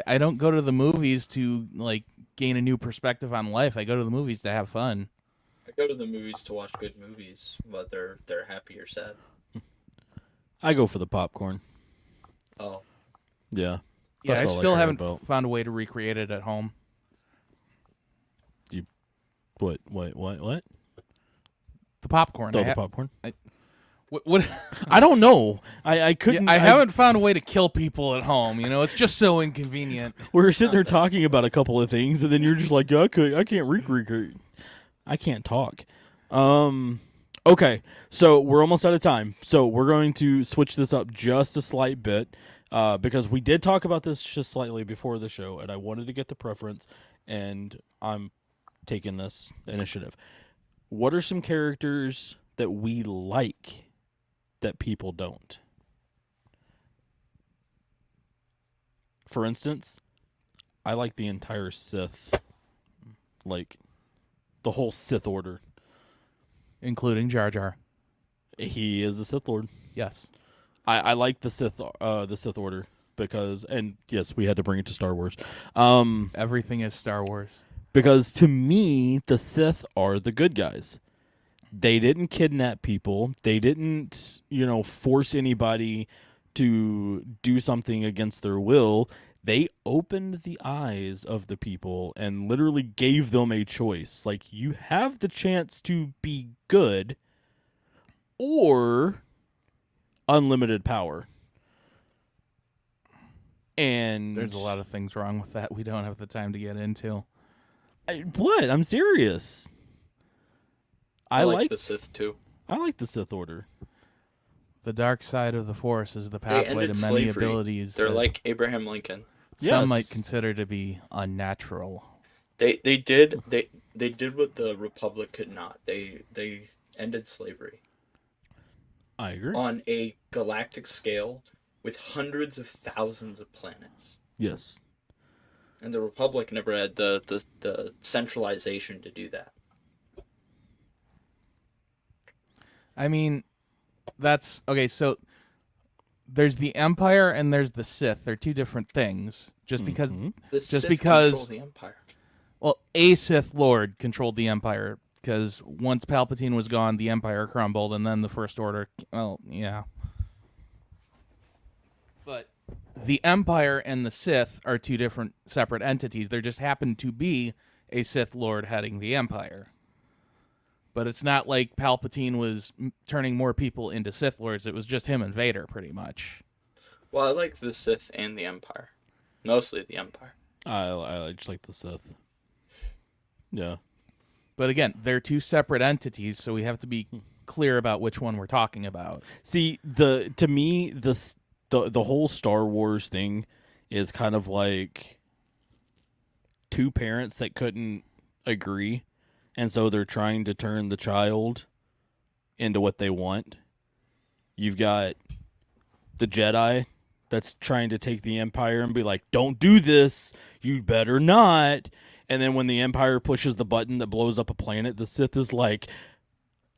Speaker 3: I don't go to the movies to like gain a new perspective on life. I go to the movies to have fun.
Speaker 4: I go to the movies to watch good movies, whether they're happy or sad.
Speaker 2: I go for the popcorn.
Speaker 4: Oh,
Speaker 2: Yeah.
Speaker 3: Yeah, I
Speaker 2: That's all
Speaker 3: still
Speaker 2: care
Speaker 3: haven't
Speaker 2: about.
Speaker 3: found a way to recreate it at home.
Speaker 2: What?
Speaker 3: The popcorn.
Speaker 2: The popcorn?
Speaker 3: What
Speaker 2: I don't know. I couldn't.
Speaker 3: I haven't found a way to kill people at home. You know, it's just so inconvenient.
Speaker 2: We were sitting there talking about a couple of things, and then you're just like, I can't recreate. I can't talk. Okay, so we're almost out of time. So we're going to switch this up just a slight bit because we did talk about this just slightly before the show, and I wanted to get the preference, and I'm taking this initiative. What are some characters that we like that people don't? For instance, I like the entire Sith, like the whole Sith order.
Speaker 3: Including Jar Jar.
Speaker 2: He is a Sith Lord.
Speaker 3: Yes.
Speaker 2: I like the Sith order because, and yes, we had to bring it to Star Wars.
Speaker 3: Everything is Star Wars.
Speaker 2: Because to me, the Sith are the good guys. They didn't kidnap people. They didn't, force anybody to do something against their will. They opened the eyes of the people and literally gave them a choice. Like, you have the chance to be good or unlimited power. And
Speaker 3: There's a lot of things wrong with that we don't have the time to get into.
Speaker 2: What? I'm serious.
Speaker 4: I like the Sith too.
Speaker 2: I like the Sith Order.
Speaker 3: The dark side of the Force is the
Speaker 4: They
Speaker 3: pathway
Speaker 4: ended
Speaker 3: to many
Speaker 4: slavery.
Speaker 3: abilities.
Speaker 4: They're
Speaker 3: that
Speaker 4: like Abraham Lincoln.
Speaker 3: some
Speaker 2: Yes.
Speaker 3: might consider to be unnatural.
Speaker 4: They did what the Republic could not. They ended slavery
Speaker 2: I agree.
Speaker 4: on a galactic scale with hundreds of thousands of planets.
Speaker 2: Yes.
Speaker 4: And the Republic never had the centralization to do that.
Speaker 3: I mean, that's okay. So there's the Empire and there's the Sith. They're two different things. Just because,
Speaker 4: The Sith
Speaker 3: because-
Speaker 4: control the Empire.
Speaker 3: well, a Sith Lord controlled the Empire because once Palpatine was gone, the Empire crumbled, and then the First Order. Well, yeah. But the Empire and the Sith are two different separate entities. There just happened to be a Sith Lord heading the Empire. But it's not like Palpatine was turning more people into Sith Lords. It was just him and Vader, pretty much.
Speaker 4: Well, I like the Sith and the Empire. Mostly the Empire.
Speaker 2: I just like the Sith. Yeah.
Speaker 3: But again, they're two separate entities, so we have to be clear about which one we're talking about.
Speaker 2: See, to me, the whole Star Wars thing is kind of like two parents that couldn't agree, and so they're trying to turn the child into what they want. You've got the Jedi that's trying to take the Empire and be like, don't do this, you better not. And then when the Empire pushes the button that blows up a planet, the Sith is like,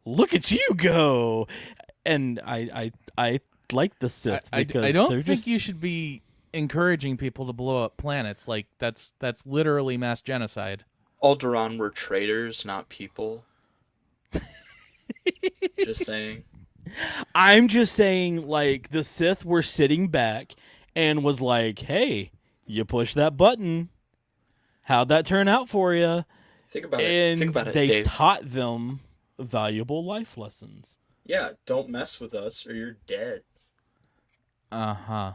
Speaker 2: look at you go. And I like the Sith because
Speaker 3: I don't
Speaker 2: they're
Speaker 3: think
Speaker 2: just,
Speaker 3: you should be encouraging people to blow up planets. Like that's literally mass genocide.
Speaker 4: Alderaan were traitors, not people. Just saying.
Speaker 2: I'm just saying, like, the Sith were sitting back and was like, hey, you push that button. How'd that turn out for you?
Speaker 4: Think about it.
Speaker 2: And
Speaker 4: Think about it,
Speaker 2: they
Speaker 4: Dave.
Speaker 2: taught them valuable life lessons.
Speaker 4: Yeah, don't mess with us or you're dead.
Speaker 3: Uh-huh.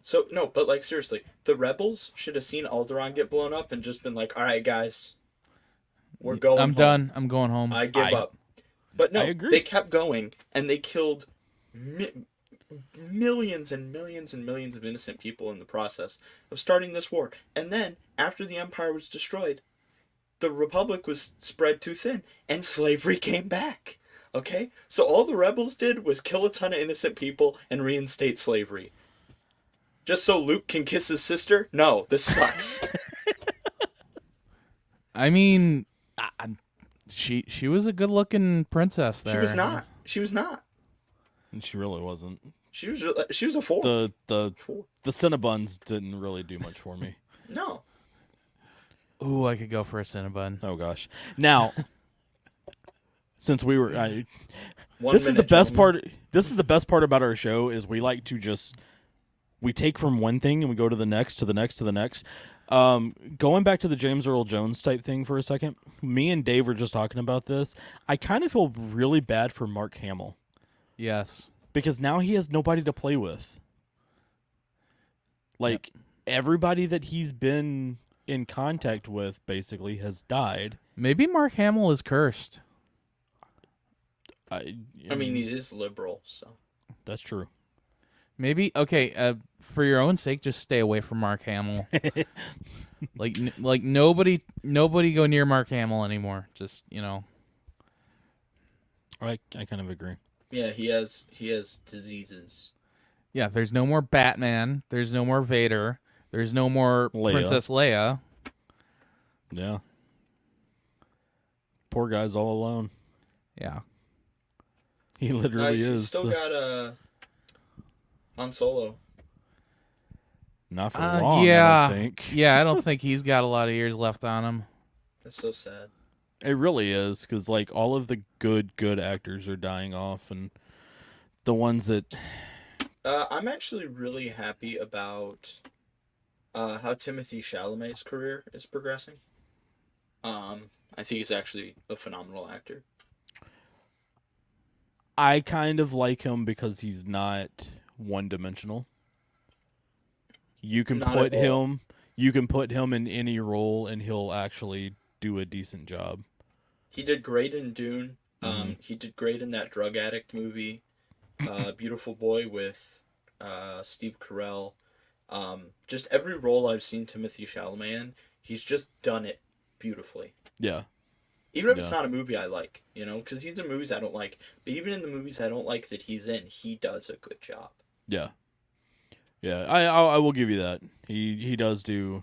Speaker 4: So, no, but like, seriously, the rebels should have seen Alderaan get blown up and just been like, all right, guys, we're going
Speaker 3: I'm
Speaker 4: home.
Speaker 3: done. I'm going home.
Speaker 4: I give up. But no,
Speaker 2: I agree.
Speaker 4: they kept going, and they killed millions and millions and millions of innocent people in the process of starting this war. And then, after the Empire was destroyed, the Republic was spread too thin, and slavery came back. Okay? So all the rebels did was kill a ton of innocent people and reinstate slavery. Just so Luke can kiss his sister? No, this sucks.
Speaker 3: I mean, she was a good-looking princess there.
Speaker 4: She was not. She was not.
Speaker 2: And she really wasn't.
Speaker 4: She was a four.
Speaker 2: The Cinnabons didn't really do much for me.
Speaker 4: No.
Speaker 3: Ooh, I could go for a Cinnabon.
Speaker 2: Oh, gosh. Now, since we were...
Speaker 4: One
Speaker 2: this is the
Speaker 4: minute,
Speaker 2: best
Speaker 4: gentlemen.
Speaker 2: part. This is the best part about our show is we like to just... We take from one thing and we go to the next, to the next, to the next. Going back to the James Earl Jones type thing for a second, me and Dave were just talking about this. I kind of feel really bad for Mark Hamill
Speaker 3: Yes.
Speaker 2: because now he has nobody to play with. Like, everybody that he's been in contact with basically has died.
Speaker 3: Maybe Mark Hamill is cursed.
Speaker 4: I mean, he is liberal, so.
Speaker 2: That's true.
Speaker 3: Maybe okay. For your own sake, just stay away from Mark Hamill. like nobody go near Mark Hamill anymore. Just
Speaker 2: I kind of agree.
Speaker 4: Yeah, he has diseases.
Speaker 3: Yeah. There's no more Batman. There's no more Vader. There's no more
Speaker 2: Leia.
Speaker 3: Princess Leia.
Speaker 2: Yeah. Poor guy's all alone.
Speaker 3: Yeah.
Speaker 2: He literally
Speaker 4: He's
Speaker 2: is.
Speaker 4: still got Han Solo.
Speaker 2: Not for long,
Speaker 3: yeah.
Speaker 2: I don't think.
Speaker 3: Yeah. I don't think he's got a lot of years left on him.
Speaker 4: That's so sad.
Speaker 2: It really is, because like all of the good actors are dying off, and the ones that
Speaker 4: I'm actually really happy about how Timothée Chalamet's career is progressing. I think he's actually a phenomenal actor.
Speaker 2: I kind of like him because he's not one-dimensional. You can
Speaker 4: Not
Speaker 2: put
Speaker 4: at all.
Speaker 2: him. You can put him in any role, and he'll actually do a decent job.
Speaker 4: He did great in Dune.
Speaker 2: Mm-hmm.
Speaker 4: He did great in that drug addict movie, Beautiful Boy with Steve Carell. Just every role I've seen Timothy Chalamet in, he's just done it beautifully.
Speaker 2: Yeah.
Speaker 4: Even if it's not a movie I like, because he's in movies I don't like. But even in the movies I don't like that he's in, he does a good job.
Speaker 2: Yeah. Yeah. I will give you that. He does do.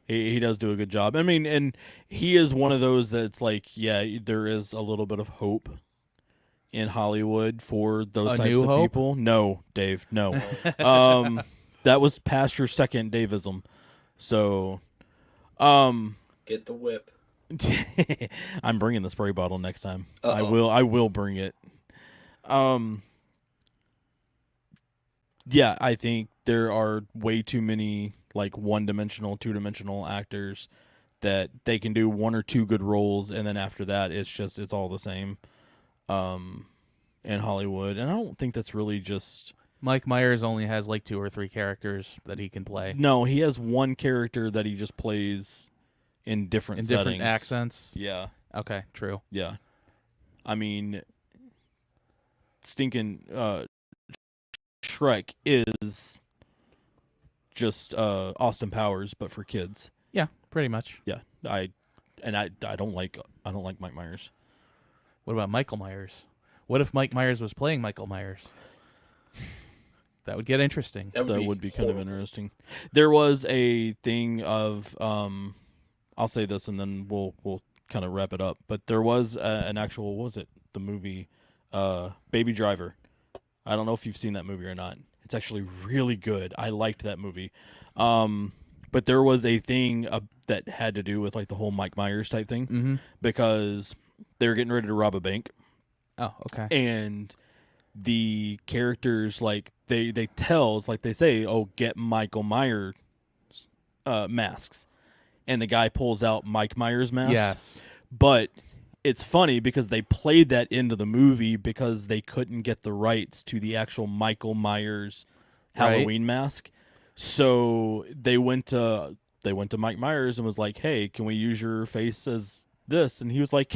Speaker 2: He does do a good job. I mean, and he is one of those that's like, yeah, there is a little bit of hope in Hollywood for those types
Speaker 3: New
Speaker 2: of
Speaker 3: Hope?
Speaker 2: people. No, Dave, no. That was past your second Davism. So,
Speaker 4: Get the whip.
Speaker 2: I'm bringing the spray bottle next time.
Speaker 4: Uh-oh.
Speaker 2: I will bring it. Yeah, I think there are way too many like one-dimensional, two-dimensional actors that they can do one or two good roles, and then after that, it's all the same. In Hollywood, and I don't think that's really just.
Speaker 3: Mike Myers only has like 2 or 3 characters that he can play
Speaker 2: No, he has one character that he just plays in different
Speaker 3: in
Speaker 2: settings.
Speaker 3: different accents.
Speaker 2: Yeah,
Speaker 3: Okay, true.
Speaker 2: yeah. I mean, stinking Shrek is just Austin Powers, but for kids.
Speaker 3: Yeah, pretty much.
Speaker 2: Yeah, I don't like Mike Myers.
Speaker 3: What about Michael Myers? What if Mike Myers was playing Michael Myers? That would get interesting.
Speaker 2: That would be kind of interesting. There was a thing of I'll say this and then we'll kind of wrap it up. But there was an actual, what was it, the movie Baby Driver. I don't know if you've seen that movie or not. It's actually really good. I liked that movie. But there was a thing that had to do with like the whole Mike Myers type thing because they were getting ready to rob a bank.
Speaker 3: Oh, okay.
Speaker 2: And the characters, like, they tell, it's like they say, oh, get Michael Myers masks. And the guy pulls out Mike Myers masks.
Speaker 3: Yes.
Speaker 2: But it's funny because they played that into the movie because they couldn't get the rights to the actual Michael Myers Halloween mask. So they went to Mike Myers and was like, hey, can we use your face as this? And he was like,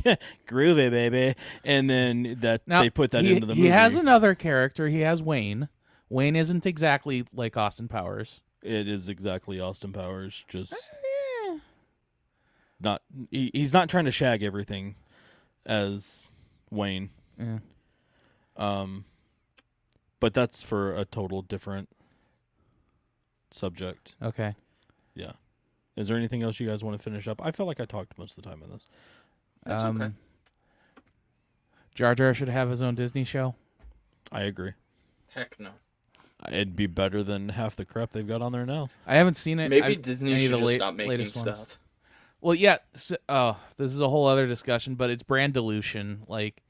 Speaker 2: groovy, baby. And then they put that into the movie.
Speaker 3: He has another character. He has Wayne. Wayne isn't exactly like Austin Powers.
Speaker 2: It is exactly Austin Powers. Just not. He's not trying to shag everything as Wayne.
Speaker 3: Yeah.
Speaker 2: But that's for a total different subject.
Speaker 3: Okay.
Speaker 2: Yeah. Is there anything else you guys want to finish up? I felt like I talked most of the time on this.
Speaker 4: That's okay.
Speaker 3: Jar Jar should have his own Disney show.
Speaker 2: I agree.
Speaker 4: Heck no.
Speaker 2: It'd be better than half the crap they've got on there now.
Speaker 3: I haven't seen it.
Speaker 4: Maybe Disney should just stop making stuff.
Speaker 3: Ones. Well, yeah. This is a whole other discussion, but it's brand dilution. Like,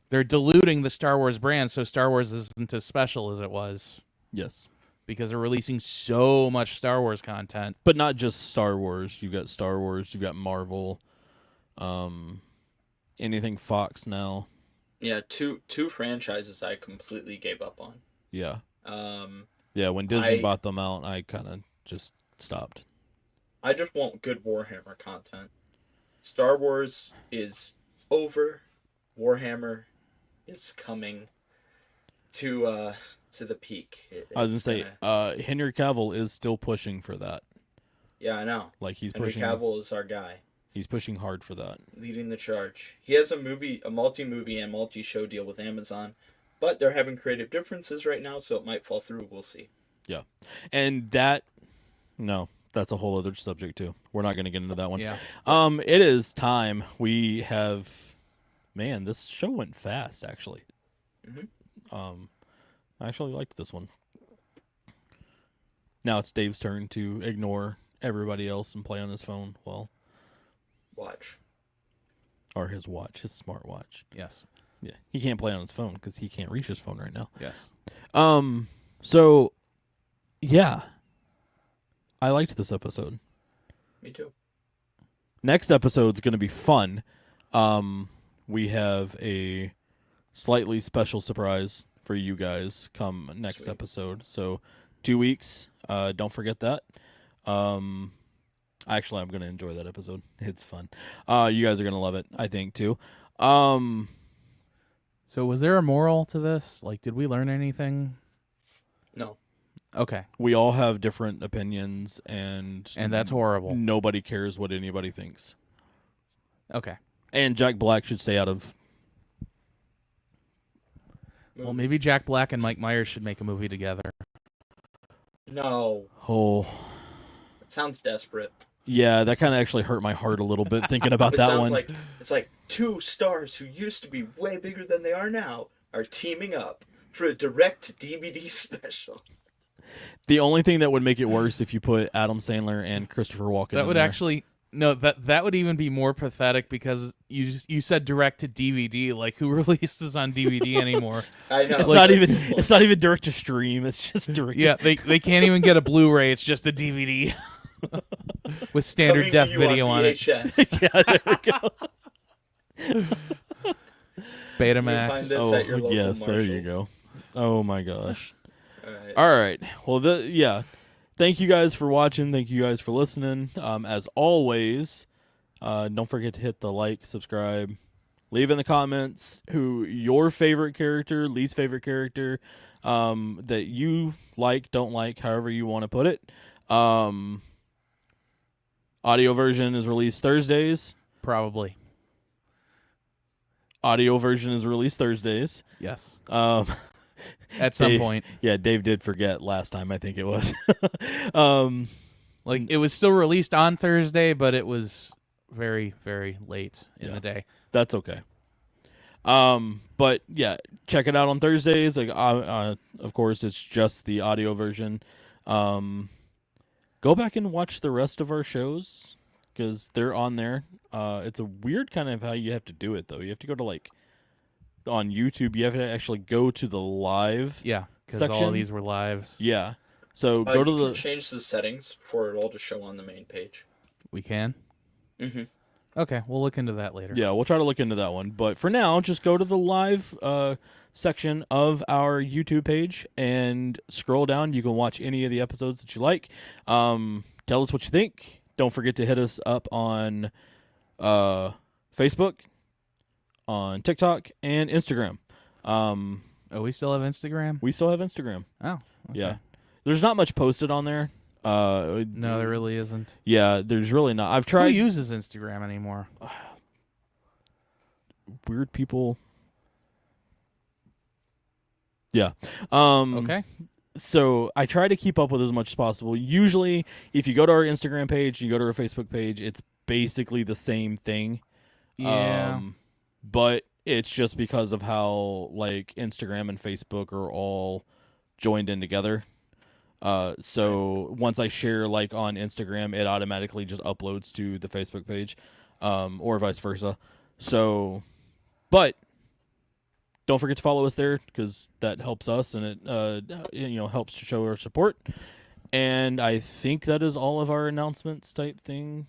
Speaker 3: they're diluting the Star Wars brand, so Star Wars isn't as special as it was.
Speaker 2: Yes.
Speaker 3: Because they're releasing so much Star Wars content.
Speaker 2: But not just Star Wars. You've got Star Wars. You've got Marvel. Anything Fox now.
Speaker 4: Yeah, two franchises I completely gave up on.
Speaker 2: Yeah. Yeah, when Disney bought them out, I kind of just stopped.
Speaker 4: I just want good Warhammer content. Star Wars is over. Warhammer is coming to the peak.
Speaker 2: I was gonna say, Henry Cavill is still pushing for that.
Speaker 4: Yeah, I know.
Speaker 2: Like Henry
Speaker 4: pushing. Cavill is our guy.
Speaker 2: He's pushing hard for that.
Speaker 4: Leading the charge. He has a multi-movie and multi-show deal with Amazon, but they're having creative differences right now, so it might fall through. We'll see.
Speaker 2: Yeah, and that's a whole other subject too. We're not going to get into that one.
Speaker 3: Yeah.
Speaker 2: It is time. We have, man, this show went fast actually. I actually liked this one. Now it's Dave's turn to ignore everybody else and play on his phone. Well,
Speaker 4: watch.
Speaker 2: Or his watch, his smartwatch.
Speaker 3: Yes.
Speaker 2: Yeah, he can't play on his phone because he can't reach his phone right now.
Speaker 3: Yes.
Speaker 2: So, yeah, I liked this episode.
Speaker 4: Me too.
Speaker 2: Next episode's going to be fun. We have a slightly special surprise for you guys come next episode. So 2 weeks, Don't forget that. Actually, I'm going to enjoy that episode. It's fun. You guys are going to love it, I think, too.
Speaker 3: So was there a moral to this? Like, did we learn anything?
Speaker 4: No.
Speaker 3: Okay.
Speaker 2: We all have different opinions, and
Speaker 3: that's horrible.
Speaker 2: Nobody cares what anybody thinks.
Speaker 3: Okay.
Speaker 2: And Jack Black should stay out of...
Speaker 3: Well, maybe Jack Black and Mike Myers should make a movie together.
Speaker 4: No.
Speaker 2: Oh.
Speaker 4: It sounds desperate.
Speaker 2: Yeah, that kind of actually hurt my heart a little bit thinking about
Speaker 4: It
Speaker 2: that
Speaker 4: sounds
Speaker 2: one.
Speaker 4: like it's like two stars who used to be way bigger than they are now are teaming up for a direct DVD special.
Speaker 2: The only thing that would make it worse if you put Adam Sandler and Christopher Walken
Speaker 3: That
Speaker 2: in
Speaker 3: would
Speaker 2: there.
Speaker 3: actually no. That would even be more pathetic because you said direct to DVD. Like, who releases on DVD anymore?
Speaker 4: I know.
Speaker 2: It's not even direct to stream. It's just direct.
Speaker 3: Yeah, they can't even get a Blu-ray. It's just a DVD with standard depth video on it.
Speaker 4: VHS.
Speaker 2: Yeah, there we go.
Speaker 3: Betamax.
Speaker 4: Find this at your local
Speaker 2: yes, there you
Speaker 4: Marshalls.
Speaker 2: go. Oh my gosh.
Speaker 4: All right.
Speaker 2: All right. Well, yeah. Thank you guys for watching. Thank you guys for listening. As always, don't forget to hit the like, subscribe, leave in the comments who your favorite character, least favorite character, that you like, don't like, however you want to put it. Audio version is released Thursdays.
Speaker 3: Probably.
Speaker 2: Audio version is released Thursdays.
Speaker 3: Yes.
Speaker 2: At
Speaker 3: some point.
Speaker 2: Yeah, Dave did forget last time, I think it was.
Speaker 3: Like, it was still released on Thursday, but it was very, very late in the day.
Speaker 2: That's okay. But yeah, check it out on Thursdays. Like, of course, it's just the audio version. Go back and watch the rest of our shows because they're on there. It's a weird kind of how you have to do it, though. You have to go to, like, on YouTube, you have to actually go to the live
Speaker 3: Yeah, because
Speaker 2: section.
Speaker 3: all of these were lives.
Speaker 2: Yeah. So go to
Speaker 4: you
Speaker 2: the...
Speaker 4: can change the settings for it all to show on the main page.
Speaker 3: We can?
Speaker 4: Mm-hmm.
Speaker 3: Okay, we'll look into that later.
Speaker 2: Yeah, we'll try to look into that one. But for now, just go to the live section of our YouTube page and scroll down. You can watch any of the episodes that you like. Tell us what you think. Don't forget to hit us up on Facebook, on TikTok, and Instagram.
Speaker 3: Oh, we still have Instagram?
Speaker 2: We still have Instagram.
Speaker 3: Oh, okay.
Speaker 2: Yeah. There's not much posted on there.
Speaker 3: No, there really isn't.
Speaker 2: Yeah, there's really not. I've tried.
Speaker 3: Who uses Instagram anymore?
Speaker 2: Weird people. Yeah.
Speaker 3: Okay.
Speaker 2: So I try to keep up with as much as possible. Usually, if you go to our Instagram page, you go to our Facebook page, it's basically the same thing.
Speaker 3: Yeah.
Speaker 2: But it's just because of how, like, Instagram and Facebook are all joined in together. So once I share, like, on Instagram, it automatically just uploads to the Facebook page, or vice versa. So, but don't forget to follow us there because that helps us and it helps to show our support. And I think that is all of our announcements type thing.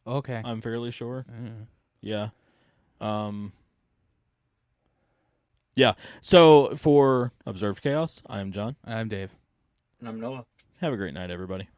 Speaker 3: Okay.
Speaker 2: I'm fairly sure. Yeah. Yeah. So for Observed Chaos, I am John.
Speaker 3: I'm Dave.
Speaker 4: And I'm Noah.
Speaker 2: Have a great night, everybody.